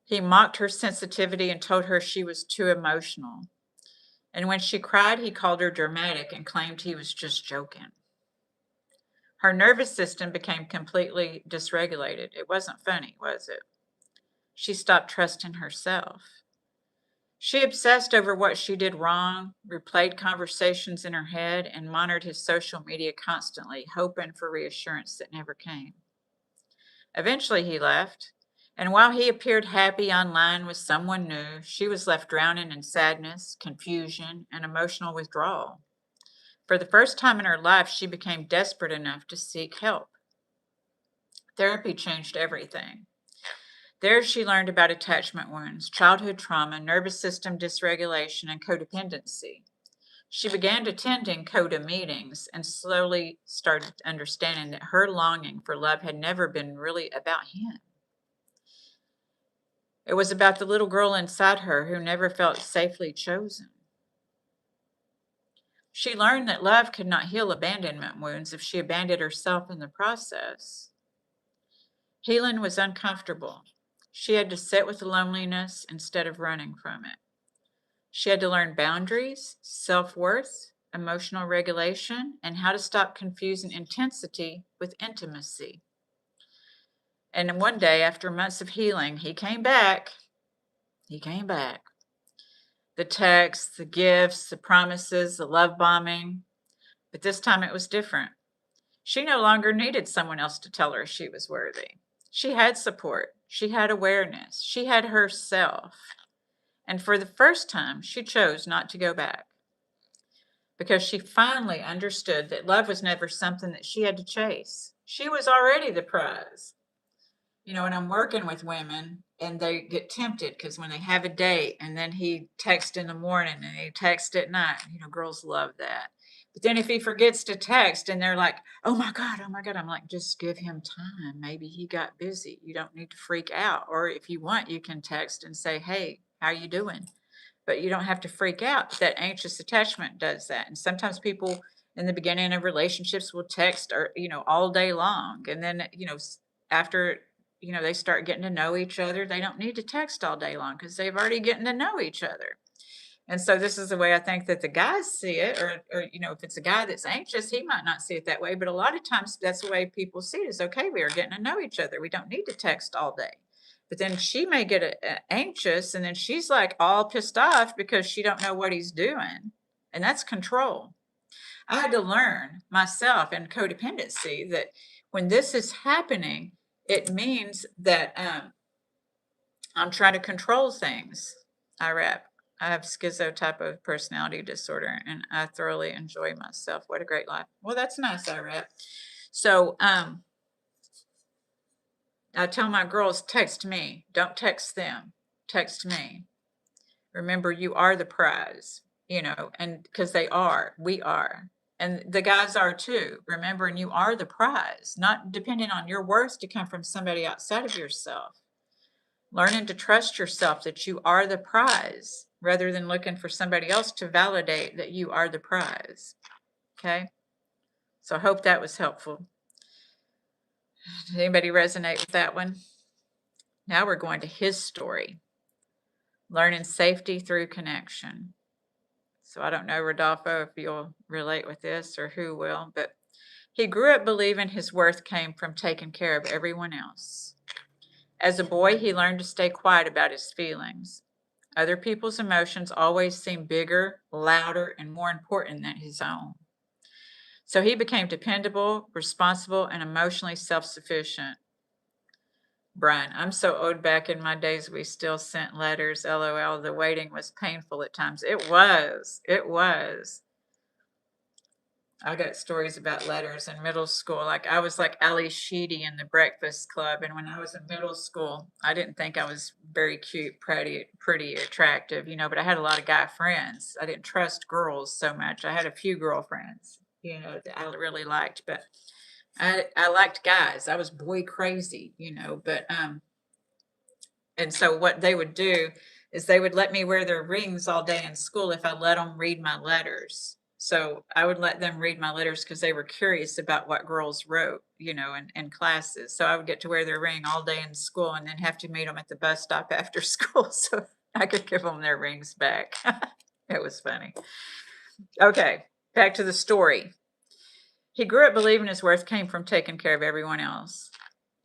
He mocked her sensitivity and told her she was too emotional. And when she cried, he called her dramatic and claimed he was just joking. Her nervous system became completely dysregulated. It wasn't funny, was it? She stopped trusting herself. She obsessed over what she did wrong, replayed conversations in her head, and monitored his social media constantly, hoping for reassurance that never came. Eventually, he left, and while he appeared happy online with someone new, she was left drowning in sadness, confusion, and emotional withdrawal. For the first time in her life, she became desperate enough to seek help. Therapy changed everything. There she learned about attachment wounds, childhood trauma, nervous system dysregulation, and codependency. She began attending CODA meetings and slowly started understanding that her longing for love had never been really about him. It was about the little girl inside her who never felt safely chosen. She learned that love could not heal abandonment wounds if she abandoned herself in the process. Healing was uncomfortable. She had to sit with the loneliness instead of running from it. She had to learn boundaries, self-worth, emotional regulation, and how to stop confusing intensity with intimacy. And then one day, after months of healing, he came back. He came back. The texts, the gifts, the promises, the love bombing. But this time it was different. She no longer needed someone else to tell her she was worthy. She had support. She had awareness. She had herself. And for the first time, she chose not to go back because she finally understood that love was never something that she had to chase. She was already the prize. You know, when I'm working with women and they get tempted because when they have a date and then he texts in the morning and he texts at night, you know, girls love that. But then if he forgets to text and they're like, oh my God, I'm like, just give him time. Maybe he got busy. You don't need to freak out. Or if you want, you can text and say, hey, how you doing? But you don't have to freak out. That anxious attachment does that. And sometimes people in the beginning of relationships will text or, you know, all day long. And then, you know, after, you know, they start getting to know each other, they don't need to text all day long because they've already getting to know each other. And so this is the way I think that the guys see it, or, you know, if it's a guy that's anxious, he might not see it that way. But a lot of times that's the way people see it is, okay, we are getting to know each other. We don't need to text all day. But then she may get anxious and then she's like all pissed off because she don't know what he's doing. And that's control. I had to learn myself in codependency that when this is happening, it means that I'm trying to control things. I have schizotype personality disorder and I thoroughly enjoy myself. What a great life. Well, that's nice, I. So I tell my girls, text me. Don't text them. Text me. Remember, you are the prize, you know, and because we are. And the guys are too. Remember, and you are the prize, not depending on your worth to come from somebody outside of yourself. Learning to trust yourself that you are the prize rather than looking for somebody else to validate that you are the prize. Okay. So I hope that was helpful. Did anybody resonate with that one? Now we're going to his story. Learning safety through connection. So I don't know, Rodolfo, if you'll relate with this or who will, but he grew up believing his worth came from taking care of everyone else. As a boy, he learned to stay quiet about his feelings. Other people's emotions always seemed bigger, louder, and more important than his own. So he became dependable, responsible, and emotionally self-sufficient. Brian, I'm so old. Back in my days, we still sent letters. LOL. The waiting was painful at times. It was. It was. I got stories about letters in middle school. Like I was like Ali Sheedy in the Breakfast Club. And when I was in middle school, I didn't think I was very cute, pretty attractive, you know, but I had a lot of guy friends. I didn't trust girls so much. I had a few girlfriends, you know, that I really liked, but I liked guys. I was boy crazy, you know, but and so what they would do is they would let me wear their rings all day in school if I let them read my letters. So I would let them read my letters because they were curious about what girls wrote, you know, in classes. So I would get to wear their ring all day in school and then have to meet them at the bus stop after school so I could give them their rings back. It was funny. Okay, back to the story. He grew up believing his worth came from taking care of everyone else.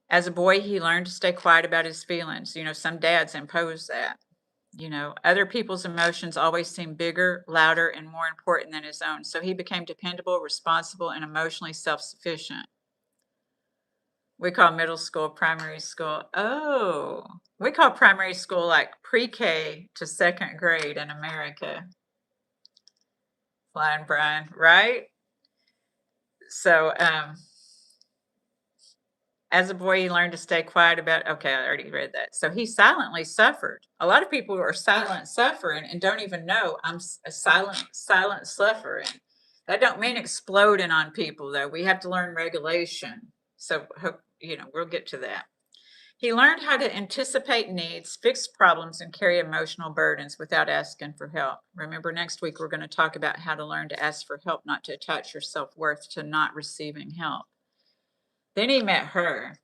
As a boy, he learned to stay quiet about his feelings. You know, some dads impose that. You know, other people's emotions always seem bigger, louder, and more important than his own. So he became dependable, responsible, and emotionally self-sufficient. We call middle school primary school. Oh, we call primary school like pre-K to second grade in America. Flying Brian, right? So As a boy, he learned to stay quiet about, okay, I already read that. So he silently suffered. A lot of people are silent suffering and don't even know I'm a silent suffering. That don't mean exploding on people, though. We have to learn regulation. So, we'll get to that. He learned how to anticipate needs, fix problems, and carry emotional burdens without asking for help. Remember, next week we're going to talk about how to learn to ask for help, not to attach your self-worth to not receiving help. Then he met her.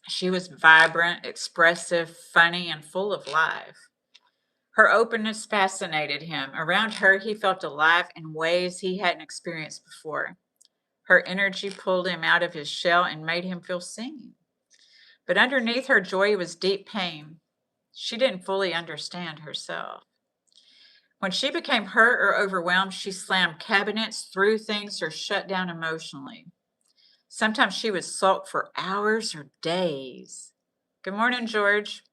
She was vibrant, expressive, funny, and full of life. Her openness fascinated him. Around her, he felt alive in ways he hadn't experienced before. Her energy pulled him out of his shell and made him feel seen. But underneath her joy was deep pain. She didn't fully understand herself. When she became hurt or overwhelmed, she slammed cabinets, threw things, or shut down emotionally. Sometimes she would sulk for hours or days. Good morning, George.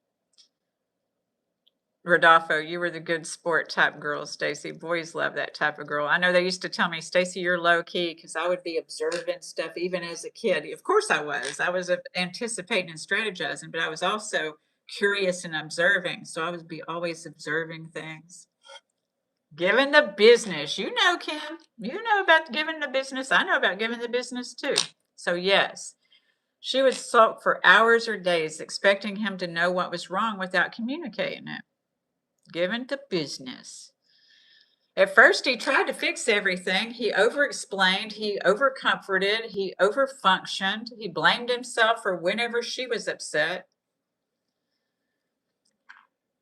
Rodolfo, you were the good sport type girl, Stacy. Boys love that type of girl. I know they used to tell me, Stacy, you're low key, because I would be observing stuff even as a kid. Of course I was. I was anticipating and strategizing, but I was also curious and observing. So I would be always observing things. Giving the business. You know, Kim, you know about giving the business. I know about giving the business too. So yes, she would sulk for hours or days, expecting him to know what was wrong without communicating it. Given to business. At first, he tried to fix everything. He over-explained, he over-comforted, he over-functioned, he blamed himself for whenever she was upset.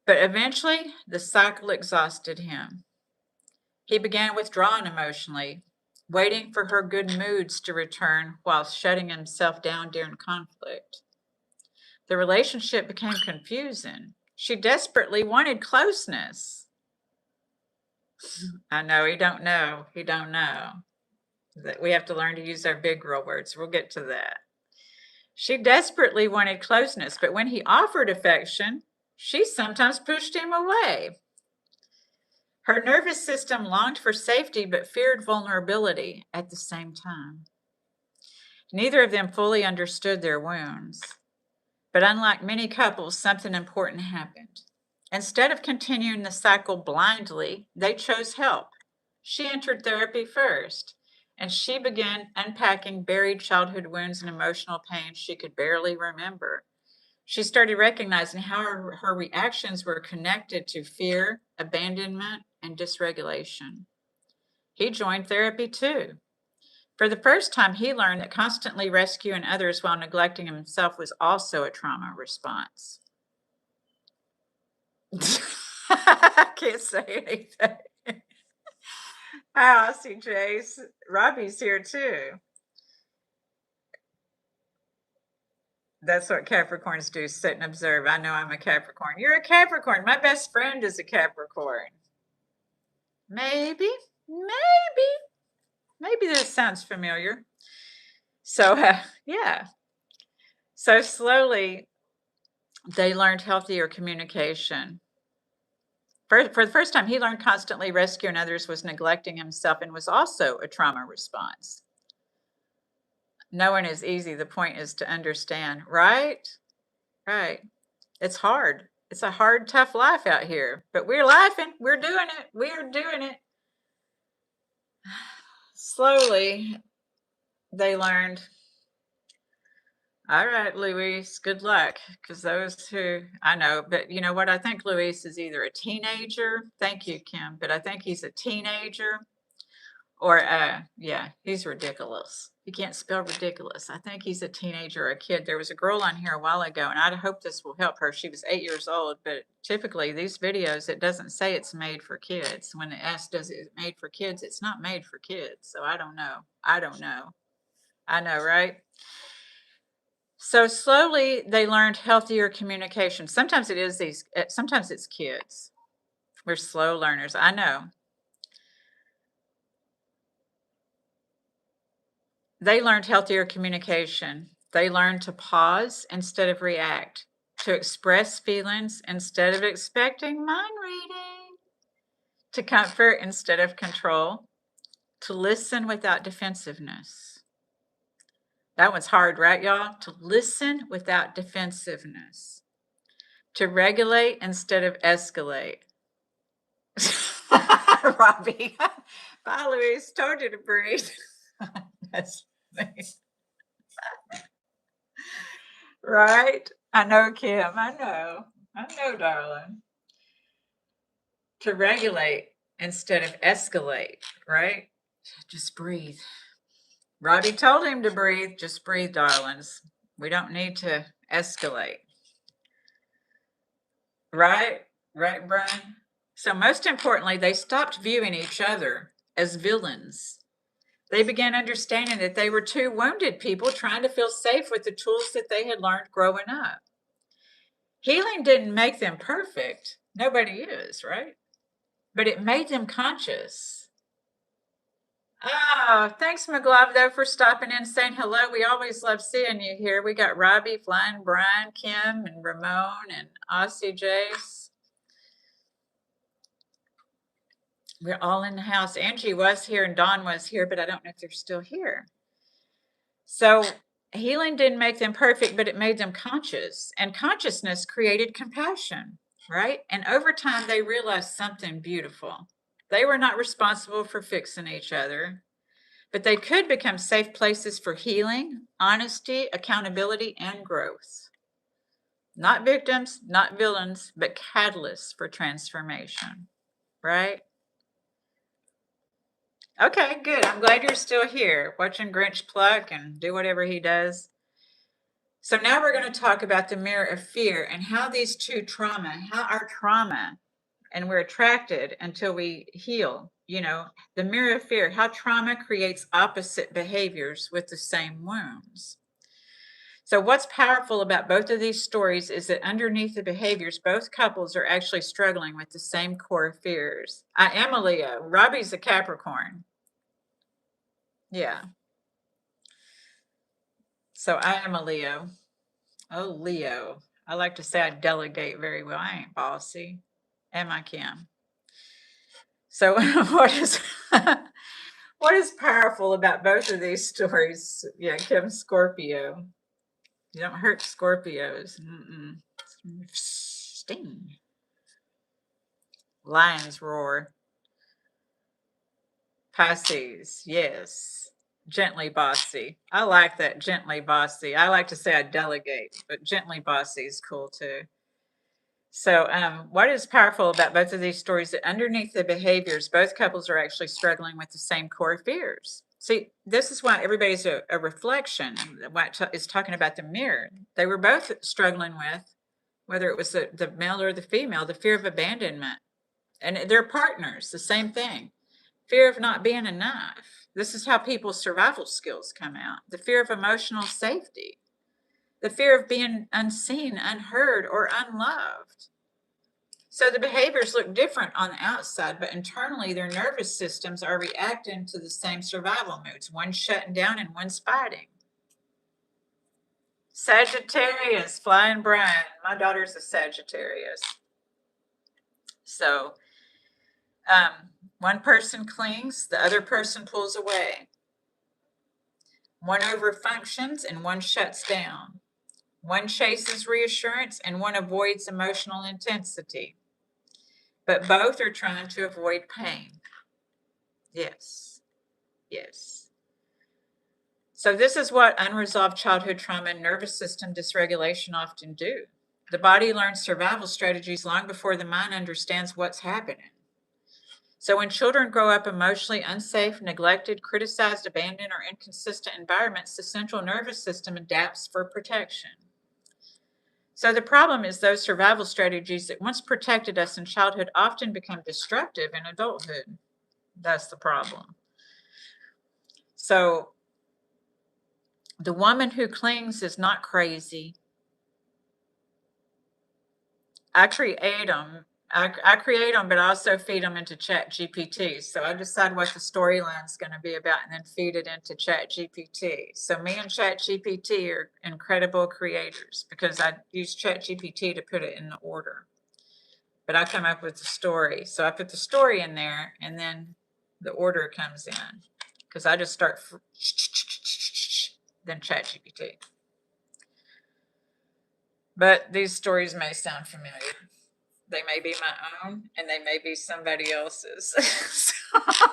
But eventually, the cycle exhausted him. He began withdrawing emotionally, waiting for her good moods to return while shutting himself down during conflict. The relationship became confusing. She desperately wanted closeness. I know, he don't know. He don't know. That we have to learn to use our big girl words. We'll get to that. She desperately wanted closeness, but when he offered affection, she sometimes pushed him away. Her nervous system longed for safety but feared vulnerability at the same time. Neither of them fully understood their wounds. But unlike many couples, something important happened. Instead of continuing the cycle blindly, they chose help. She entered therapy first, and she began unpacking buried childhood wounds and emotional pain she could barely remember. She started recognizing how her reactions were connected to fear, abandonment, and dysregulation. He joined therapy too. For the first time, he learned that constantly rescuing others while neglecting himself was also a trauma response. I can't say anything. I see Jace. Robbie's here too. That's what Capricorns do, sit and observe. I know I'm a Capricorn. You're a Capricorn. My best friend is a Capricorn. Maybe this sounds familiar. So, yeah. So slowly, they learned healthier communication. For the first time, he learned constantly rescuing others was neglecting himself and was also a trauma response. No one is easy. The point is to understand, right? Right. It's hard. It's a hard, tough life out here, but we're laughing. We're doing it. We're doing it. Slowly, they learned. All right, Luis, good luck. Because those who I know, but you know what? I think Luis is either a teenager. Thank you, Kim. But I think he's a teenager or, yeah, he's ridiculous. He can't spell ridiculous. I think he's a teenager or a kid. There was a girl on here a while ago, and I hope this will help her. She was 8 years old, but typically these videos, it doesn't say it's made for kids. When it asks, does it made for kids? It's not made for kids. So I don't know. I don't know. I know, right? So slowly they learned healthier communication. Sometimes sometimes it's kids. We're slow learners. I know. They learned healthier communication. They learned to pause instead of react, to express feelings instead of expecting mind reading, to comfort instead of control, to listen without defensiveness. That one's hard, right, y'all? To listen without defensiveness. To regulate instead of escalate. Robbie. Bye, Louise. Told you to breathe. That's me. Right? I know, Kim. I know. I know, darling. To regulate instead of escalate, right? Just breathe. Robbie told him to breathe. Just breathe, darlings. We don't need to escalate. Right? Right, Brian? So, most importantly, they stopped viewing each other as villains. They began understanding that they were two wounded people trying to feel safe with the tools that they had learned growing up. Healing didn't make them perfect. Nobody is, right? But it made them conscious. Oh, thanks, McGlove, though, for stopping in and saying hello. We always love seeing you here. We got Robbie, Flying Brian, Kim, and Ramon, and Aussie Jace. We're all in the house. Angie was here and Dawn was here, but I don't know if they're still here. So healing didn't make them perfect, but it made them conscious. And consciousness created compassion, right? And over time, they realized something beautiful. They were not responsible for fixing each other, but they could become safe places for healing, honesty, accountability, and growth. Not victims, not villains, but catalysts for transformation, right? Okay, good. I'm glad you're still here watching Grinch pluck and do whatever he does. So now we're going to talk about the mirror of fear and how these two how our trauma, and we're attracted until we heal, the mirror of fear, how trauma creates opposite behaviors with the same wounds. So what's powerful about both of these stories is that underneath the behaviors, both couples are actually struggling with the same core fears. I am a Leo. Robbie's a Capricorn. Yeah. So I am a Leo. Oh, Leo. I like to say I delegate very well. I ain't bossy. Am I, Kim? So what is powerful about both of these stories? Yeah, Kim, Scorpio. You don't hurt Scorpios. Sting. Lions roar. Pisces, yes. Gently bossy. I like that, gently bossy. I like to say I delegate, but gently bossy is cool too. So what is powerful about both of these stories that underneath the behaviors, both couples are actually struggling with the same core fears. See, this is why everybody's a reflection. What is talking about the mirror. They were both struggling with, whether it was the male or the female, the fear of abandonment. And they're partners, the same thing. Fear of not being enough. This is how people's survival skills come out. The fear of emotional safety. The fear of being unseen, unheard, or unloved. So the behaviors look different on the outside, but internally their nervous systems are reacting to the same survival moods. One's shutting down and one's fighting. Sagittarius, Flying Brian. My daughter's a Sagittarius. So one person clings, the other person pulls away. One overfunctions and one shuts down. One chases reassurance and one avoids emotional intensity. But both are trying to avoid pain. Yes. Yes. So this is what unresolved childhood trauma and nervous system dysregulation often do. The body learns survival strategies long before the mind understands what's happening. So when children grow up emotionally unsafe, neglected, criticized, abandoned, or inconsistent environments, the central nervous system adapts for protection. So the problem is those survival strategies that once protected us in childhood often become destructive in adulthood. That's the problem. So the woman who clings is not crazy. I create them. I create them, but I also feed them into Chat GPT. So I decide what the storyline is going to be about and then feed it into Chat GPT. So me and Chat GPT are incredible creators because I use Chat GPT to put it in the order. But I come up with the story. So I put the story in there and then the order comes in because I just start. than ChatGPT. But these stories may sound familiar. They may be my own, and they may be somebody else's. So,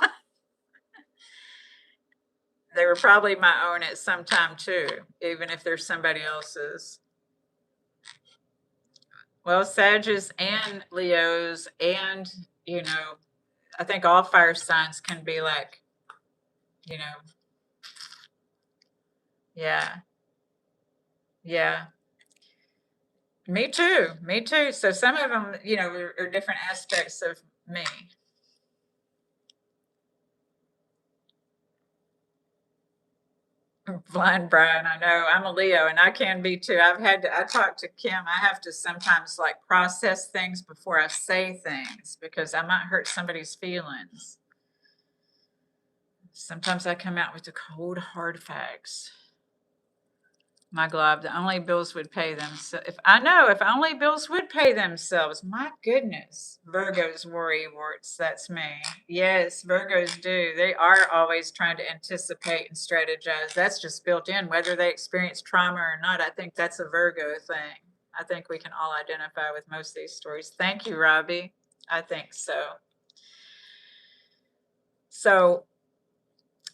they were probably my own at some time too, even if they're somebody else's. Well, Sagittarius and Leos, and I think all fire signs can be like, yeah, yeah. Me too. Me too. So some of them, are different aspects of me. Blind Brian, I know. I'm a Leo and I can be too. I talk to Kim. I have to sometimes like process things before I say things because I might hurt somebody's feelings. Sometimes I come out with the cold, hard facts. My glove, the only bills would pay them. So if only bills would pay themselves, my goodness. Virgos worry warts. That's me. Yes, Virgos do. They are always trying to anticipate and strategize. That's just built in, whether they experience trauma or not. I think that's a Virgo thing. I think we can all identify with most of these stories. Thank you, Robbie. I think so. So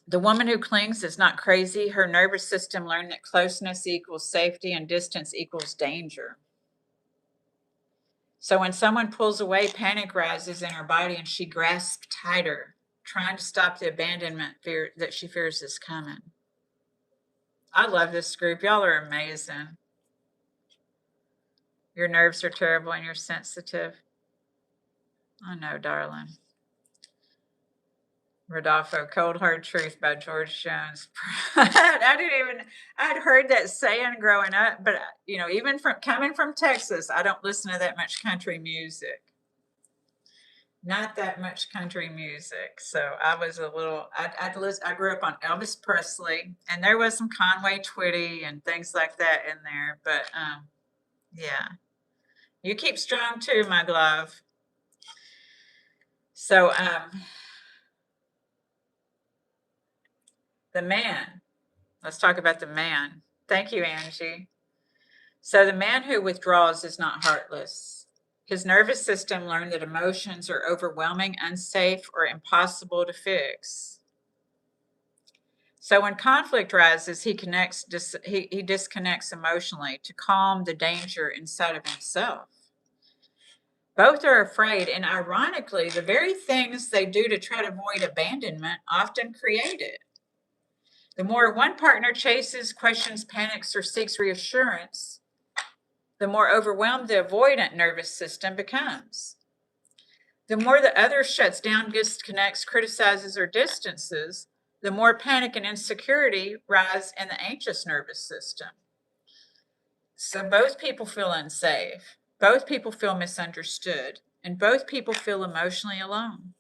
the woman who clings is not crazy. Her nervous system learned that closeness equals safety and distance equals danger. So when someone pulls away, panic rises in her body and she grasps tighter, trying to stop the abandonment fear that she fears is coming. I love this group. Y'all are amazing. Your nerves are terrible and you're sensitive. I know, darling. Rodolfo, Cold Hard Truth by George Jones. I'd heard that saying growing up, but even coming from Texas, I don't listen to that much country music. Not that much country music. So I was I grew up on Elvis Presley, and there was some Conway Twitty and things like that in there. But yeah, you keep strong too, my glove. So the man. Let's talk about the man. Thank you, Angie. So the man who withdraws is not heartless. His nervous system learned that emotions are overwhelming, unsafe, or impossible to fix. So when conflict rises, he disconnects emotionally to calm the danger inside of himself. Both are afraid, and ironically, the very things they do to try to avoid abandonment often create it. The more one partner chases, questions, panics, or seeks reassurance, the more overwhelmed the avoidant nervous system becomes. The more the other shuts down, disconnects, criticizes, or distances, the more panic and insecurity rise in the anxious nervous system. So both people feel unsafe, both people feel misunderstood, and both people feel emotionally alone.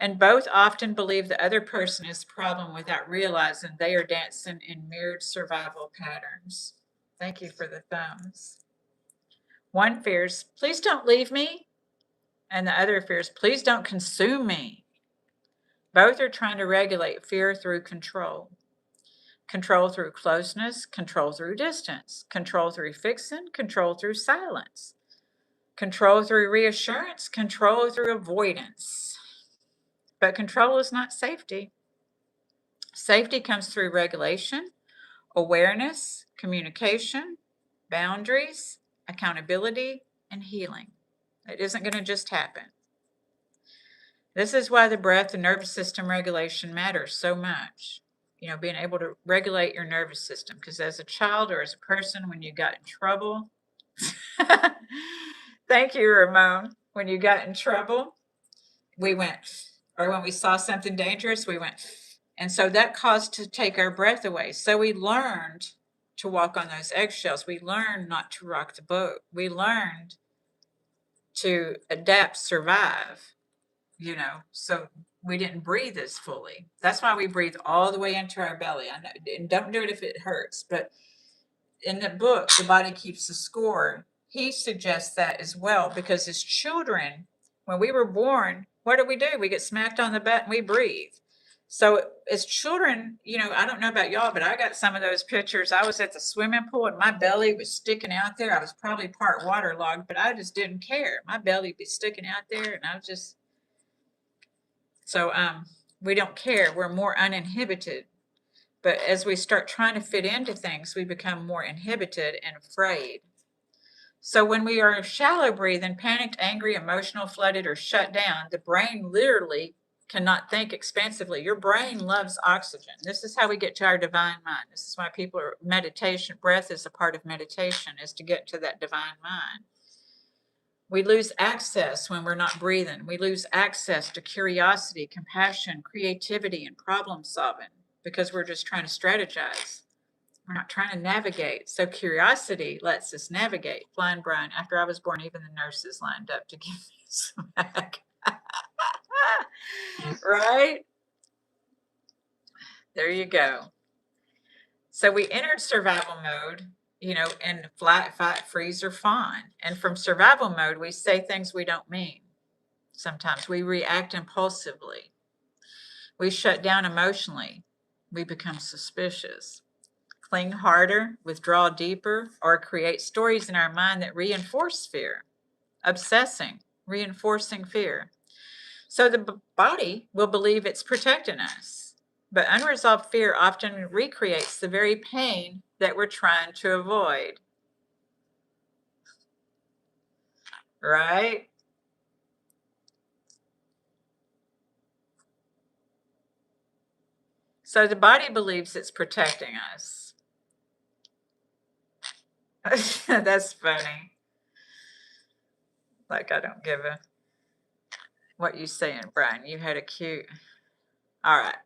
And both often believe the other person is the problem without realizing they are dancing in mirrored survival patterns. Thank you for the thumbs. One fears, please don't leave me. And the other fears, please don't consume me. Both are trying to regulate fear through control. Control through closeness, control through distance, control through fixing, control through silence, control through reassurance, control through avoidance. But control is not safety. Safety comes through regulation, awareness, communication, boundaries, accountability, and healing. It isn't going to just happen. This is why the breath and nervous system regulation matters so much. Being able to regulate your nervous system. Because as a child or as a person, when you got in trouble, thank you, Ramon. When you got in trouble, we went, or when we saw something dangerous, we went. And so that caused to take our breath away. So we learned to walk on those eggshells. We learned not to rock the boat. We learned to adapt, survive, so we didn't breathe as fully. That's why we breathe all the way into our belly. I know, and don't do it if it hurts. But in the book, The Body Keeps the Score, he suggests that as well, because as children, when we were born, what do? We get smacked on the butt and we breathe. So as children, I don't know about y'all, but I got some of those pictures. I was at the swimming pool and my belly was sticking out there. I was probably part waterlogged, but I just didn't care. My belly be sticking out there, and I was just so we don't care. We're more uninhibited. But as we start trying to fit into things, we become more inhibited and afraid. So when we are shallow breathing, panicked, angry, emotional, flooded, or shut down, the brain literally cannot think expansively. Your brain loves oxygen. This is how we get to our divine mind. This is why people are meditation. Breath is a part of meditation, is to get to that divine mind. We lose access when we're not breathing. We lose access to curiosity, compassion, creativity, and problem solving because we're just trying to strategize. We're not trying to navigate. So curiosity lets us navigate. Flying Brian, after I was born, even the nurses lined up to give me a smack. Right? There you go. So we entered survival mode, and flight, fight, freeze, or fawn. And from survival mode, we say things we don't mean. Sometimes we react impulsively. We shut down emotionally. We become suspicious. Cling harder, withdraw deeper, or create stories in our mind that reinforce fear. Obsessing, reinforcing fear. So the body will believe it's protecting us. But unresolved fear often recreates the very pain that we're trying to avoid. Right? So the body believes it's protecting us. That's funny. Like, I don't give a what you saying, Brian. You had a cute. All right.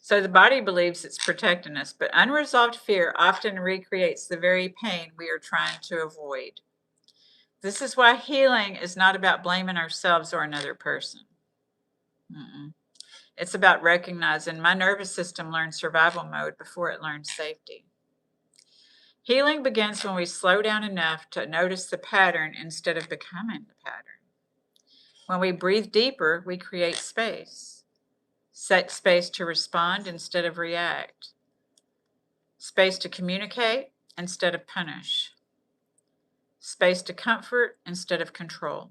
So the body believes it's protecting us, but unresolved fear often recreates the very pain we are trying to avoid. This is why healing is not about blaming ourselves or another person. It's about recognizing my nervous system learned survival mode before it learned safety. Healing begins when we slow down enough to notice the pattern instead of becoming the pattern. When we breathe deeper, we create space. Set space to respond instead of react. Space to communicate instead of punish. Space to comfort instead of control.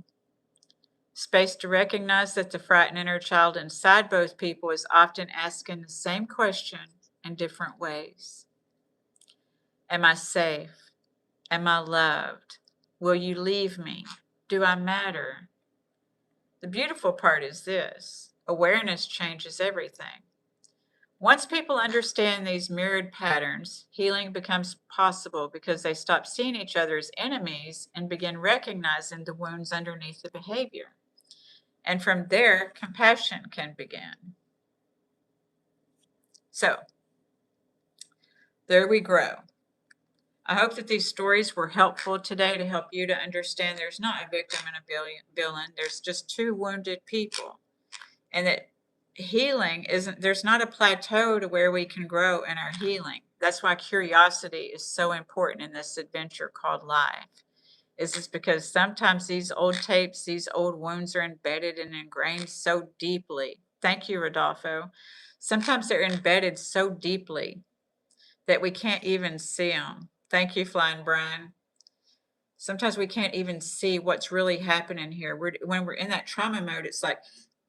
Space to recognize that the frightened inner child inside both people is often asking the same question in different ways. Am I safe? Am I loved? Will you leave me? Do I matter? The beautiful part is this: awareness changes everything. Once people understand these mirrored patterns, healing becomes possible because they stop seeing each other as enemies and begin recognizing the wounds underneath the behavior. And from there, compassion can begin. So, there we grow. I hope that these stories were helpful today to help you to understand there's not a victim and a villain. There's just two wounded people. And that healing isn't, there's not a plateau to where we can grow in our healing. That's why curiosity is so important in this adventure called life. Is because sometimes these old tapes, these old wounds are embedded and ingrained so deeply. Thank you, Rodolfo. Sometimes they're embedded so deeply that we can't even see them. Thank you, Flying Brian. Sometimes we can't even see what's really happening here. When we're in that trauma mode, it's like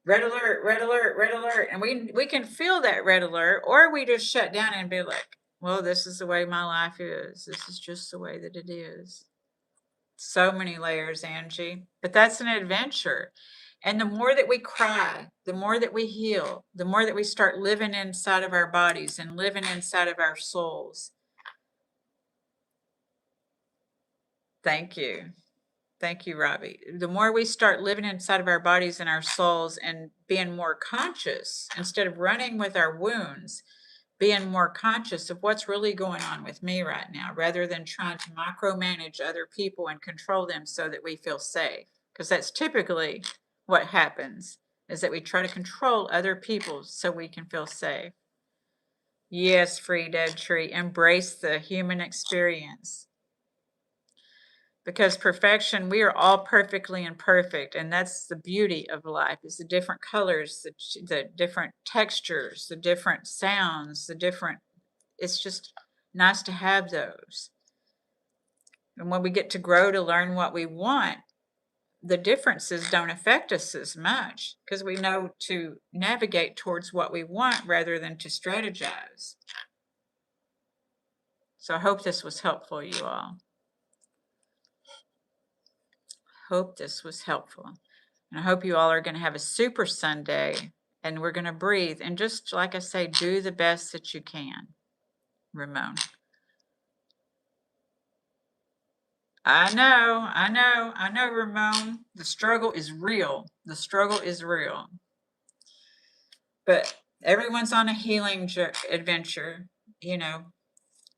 red alert, red alert, red alert. And we can feel that red alert, or we just shut down and be like, well, this is the way my life is. This is just the way that it is. So many layers, Angie. But that's an adventure. And the more that we cry, the more that we heal, the more that we start living inside of our bodies and living inside of our souls. Thank you. Thank you, Robbie. The more we start living inside of our bodies and our souls and being more conscious, instead of running with our wounds, being more conscious of what's really going on with me right now, rather than trying to micromanage other people and control them so that we feel safe. Because that's typically what happens, is that we try to control other people so we can feel safe. Yes, Free Dead Tree, embrace the human experience. because perfection, we are all perfectly imperfect, and that's the beauty of life, is the different colors, the different textures, the different sounds, it's just nice to have those. And when we get to grow to learn what we want, the differences don't affect us as much because we know to navigate towards what we want rather than to strategize. So I hope this was helpful, you all. Hope this was helpful. And I hope you all are going to have a super Sunday, and we're going to breathe. And just like I say, do the best that you can, Ramon. I know, Ramon. The struggle is real. The struggle is real. But everyone's on a healing adventure, you know,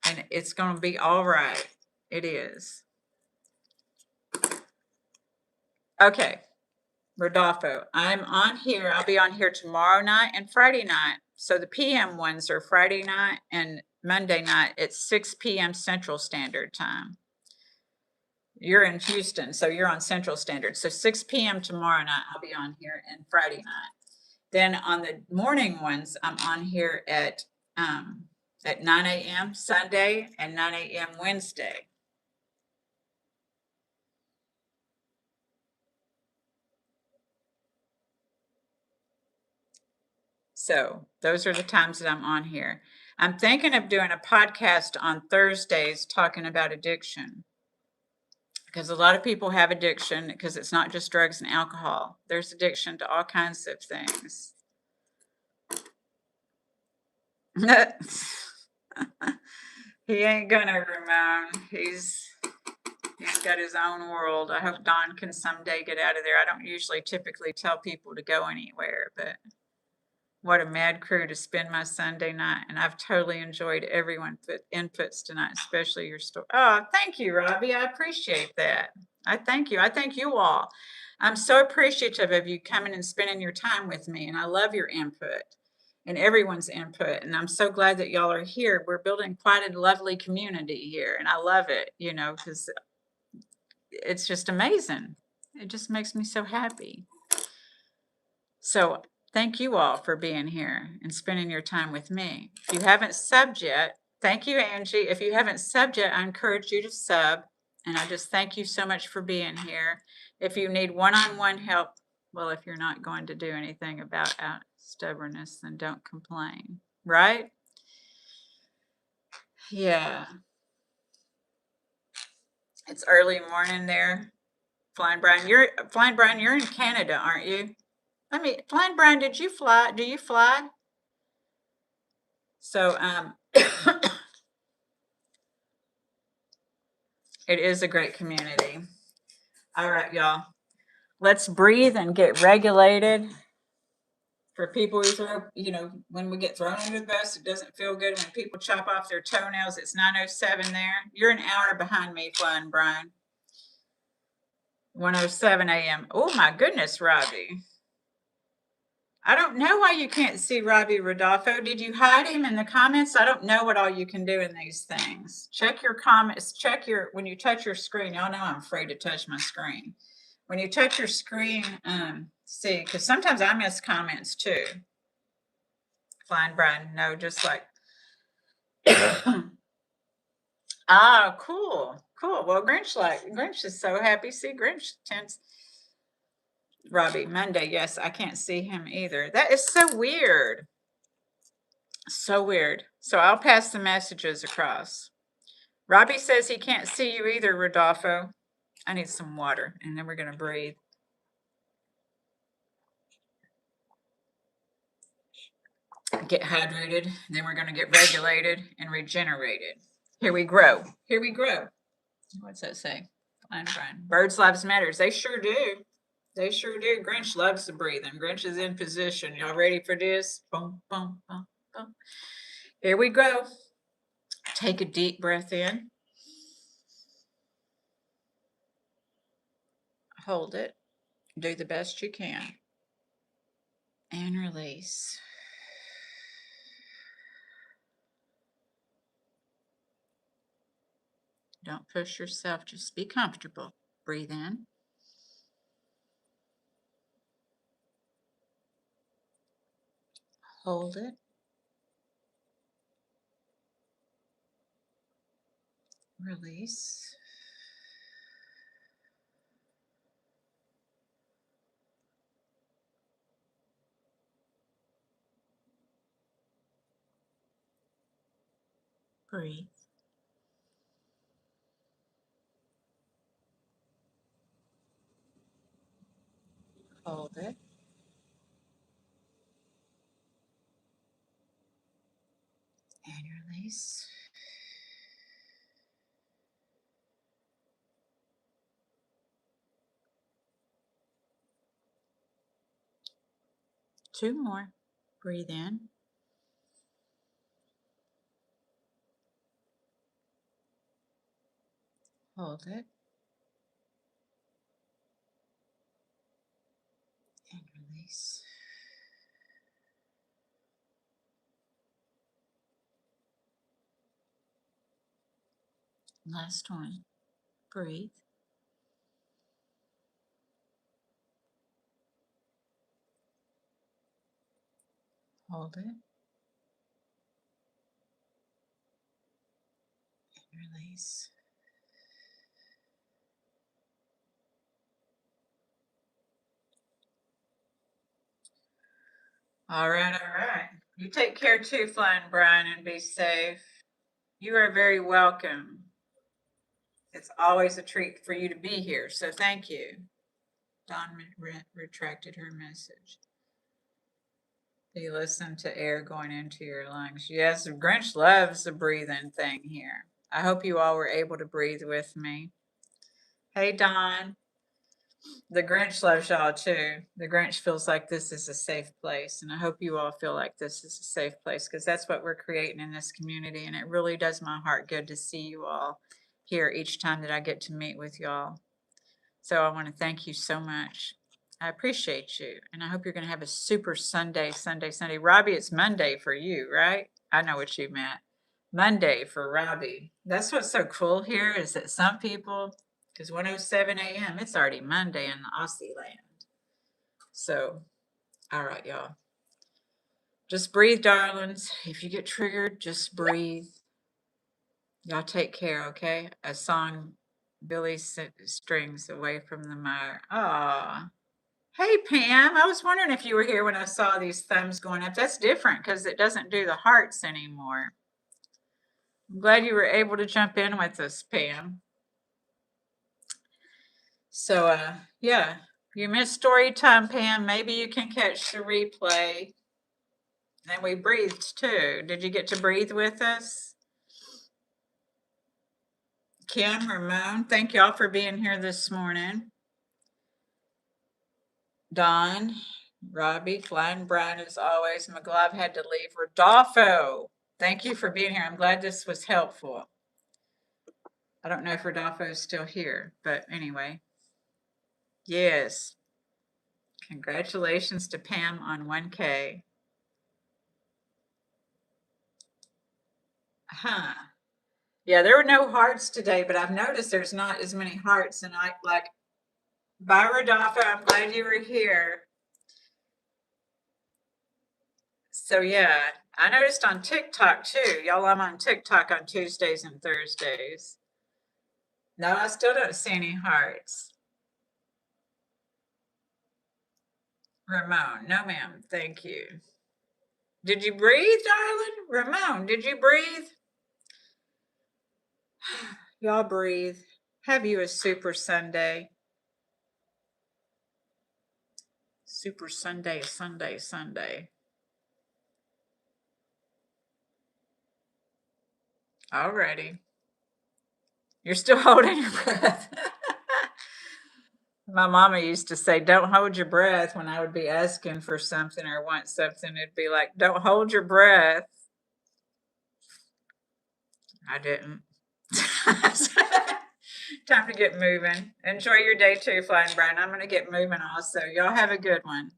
and it's going to be all right. It is. Okay, Rodolfo, I'm on here. I'll be on here tomorrow night and Friday night. So the PM ones are Friday night and Monday night at 6 p.m. Central Standard Time. You're in Houston, so you're on Central Standard. So 6 p.m. tomorrow night, I'll be on here, and Friday night. Then on the morning ones, I'm on here at 9 a.m. Sunday and 9 a.m. Wednesday. So those are the times that I'm on here. I'm thinking of doing a podcast on Thursdays talking about addiction, because a lot of people have addiction because it's not just drugs and alcohol. There's addiction to all kinds of things. He ain't gonna, Ramon. He's got his own world. I hope Don can someday get out of there. I don't usually typically tell people to go anywhere, but what a mad crew to spend my Sunday night. And I've totally enjoyed everyone's inputs tonight, especially your story. Oh, thank you, Robbie. I appreciate that. I thank you. I thank you all. I'm so appreciative of you coming and spending your time with me. And I love your input and everyone's input. And I'm so glad that y'all are here. We're building quite a lovely community here. And I love it, you know, because it's just amazing. It just makes me so happy. So thank you all for being here and spending your time with me. If you haven't subbed yet, thank you, Angie. If you haven't subbed yet, I encourage you to sub. And I just thank you so much for being here. If you need one-on-one help, well, if you're not going to do anything about stubbornness, then don't complain, right? Yeah. It's early morning there. Flying Brian, you're in Canada, aren't you? I mean, Flying Brian, did you fly? Do you fly? So, it is a great community. All right, y'all. Let's breathe and get regulated. For people who throw, you know, when we get thrown under the bus, it doesn't feel good. When people chop off their toenails, it's 9:07 there. You're an hour behind me, Flying Brian. 1:07 a.m. Oh my goodness, Robbie. I don't know why you can't see Robbie Rodolfo. Did you hide him in the comments? I don't know what all you can do in these things. Check your comments. When you touch your screen. Y'all know I'm afraid to touch my screen. When you touch your screen, see, because sometimes I miss comments too. Flying Brian, no, just like. Ah, cool. Well, Grinch is so happy. See, Grinch tends. Robbie, Monday, yes, I can't see him either. That is so weird. So weird. So I'll pass the messages across. Robbie says he can't see you either, Rodolfo. I need some water, and then we're going to breathe. Get hydrated, then we're going to get regulated and regenerated. Here we grow. What's that say? Flying Brian. Birds' lives matters. They sure do. Grinch loves the breathing. Grinch is in position. Y'all ready for this? Boom, boom, boom, boom. Here we go. Take a deep breath in. Hold it. Do the best you can. And release. Don't push yourself. Just be comfortable. Breathe in. Hold it. Release. Breathe. Hold it. And release. Two more. Breathe in. Hold it. And release. Last one. Breathe. Hold it. And release. All right, all right. You take care too, Flying Brian, and be safe. You are very welcome. It's always a treat for you to be here, so thank you. Dawn retracted her message. You listen to air going into your lungs. Yes, Grinch loves the breathing thing here. I hope you all were able to breathe with me. Hey, Dawn. The Grinch loves y'all too. The Grinch feels like this is a safe place, and I hope you all feel like this is a safe place because that's what we're creating in this community, and it really does my heart good to see you all here each time that I get to meet with y'all. So I want to thank you so much. I appreciate you, and I hope you're going to have a super Sunday. Robbie, it's Monday for you, right? I know what you meant. Monday for Robbie. That's what's so cool here is that some people, because 1:07 a.m., it's already Monday in the Aussie land. So, all right, y'all. Just breathe, darlings. If you get triggered, just breathe. Y'all take care, okay? A song, Billy Strings, Away from the Mire. Aw. Hey, Pam. I was wondering if you were here when I saw these thumbs going up. That's different because it doesn't do the hearts anymore. I'm glad you were able to jump in with us, Pam. So, yeah, you missed story time, Pam. Maybe you can catch the replay. And we breathed too. Did you get to breathe with us? Kim, Ramon, thank y'all for being here this morning. Don, Robbie, Flying Brian, as always. McGlove had to leave. Rodolfo, thank you for being here. I'm glad this was helpful. I don't know if Rodolfo is still here, but anyway. Yes. Congratulations to Pam on 1K. Huh. Yeah, there were no hearts today, but I've noticed there's not as many hearts. And I like, bye, Rodolfo. I'm glad you were here. So, yeah, I noticed on TikTok too. Y'all, I'm on TikTok on Tuesdays and Thursdays. No, I still don't see any hearts. Ramon, no, ma'am. Thank you. Did you breathe, darling? Ramon, did you breathe? Y'all breathe. Have you a super Sunday? Super Sunday, Sunday, Sunday. Alrighty. You're still holding your breath. My mama used to say, don't hold your breath when I would be asking for something or want something. It'd be like, don't hold your breath. I didn't. Time to get moving. Enjoy your day too, Flying Brian. I'm going to get moving also. Y'all have a good one.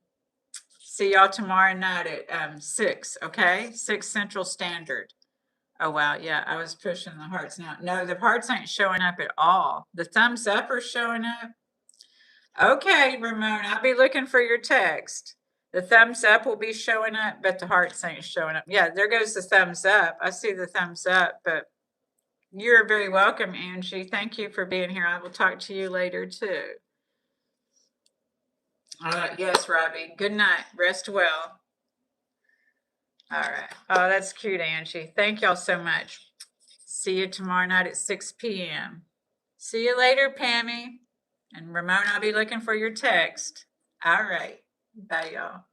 See y'all tomorrow night at 6, okay? 6 Central Standard. Oh, wow. Yeah, I was pushing the hearts now. No, the hearts ain't showing up at all. The thumbs up are showing up. Okay, Ramon, I'll be looking for your text. The thumbs up will be showing up, but the hearts ain't showing up. Yeah, there goes the thumbs up. I see the thumbs up, but you're very welcome, Angie. Thank you for being here. I will talk to you later too. Yes, Robbie. Good night. Rest well. All right. Oh, that's cute, Angie. Thank y'all so much. See you tomorrow night at 6 p.m. See you later, Pammy. And Ramon, I'll be looking for your text. All right. Bye, y'all.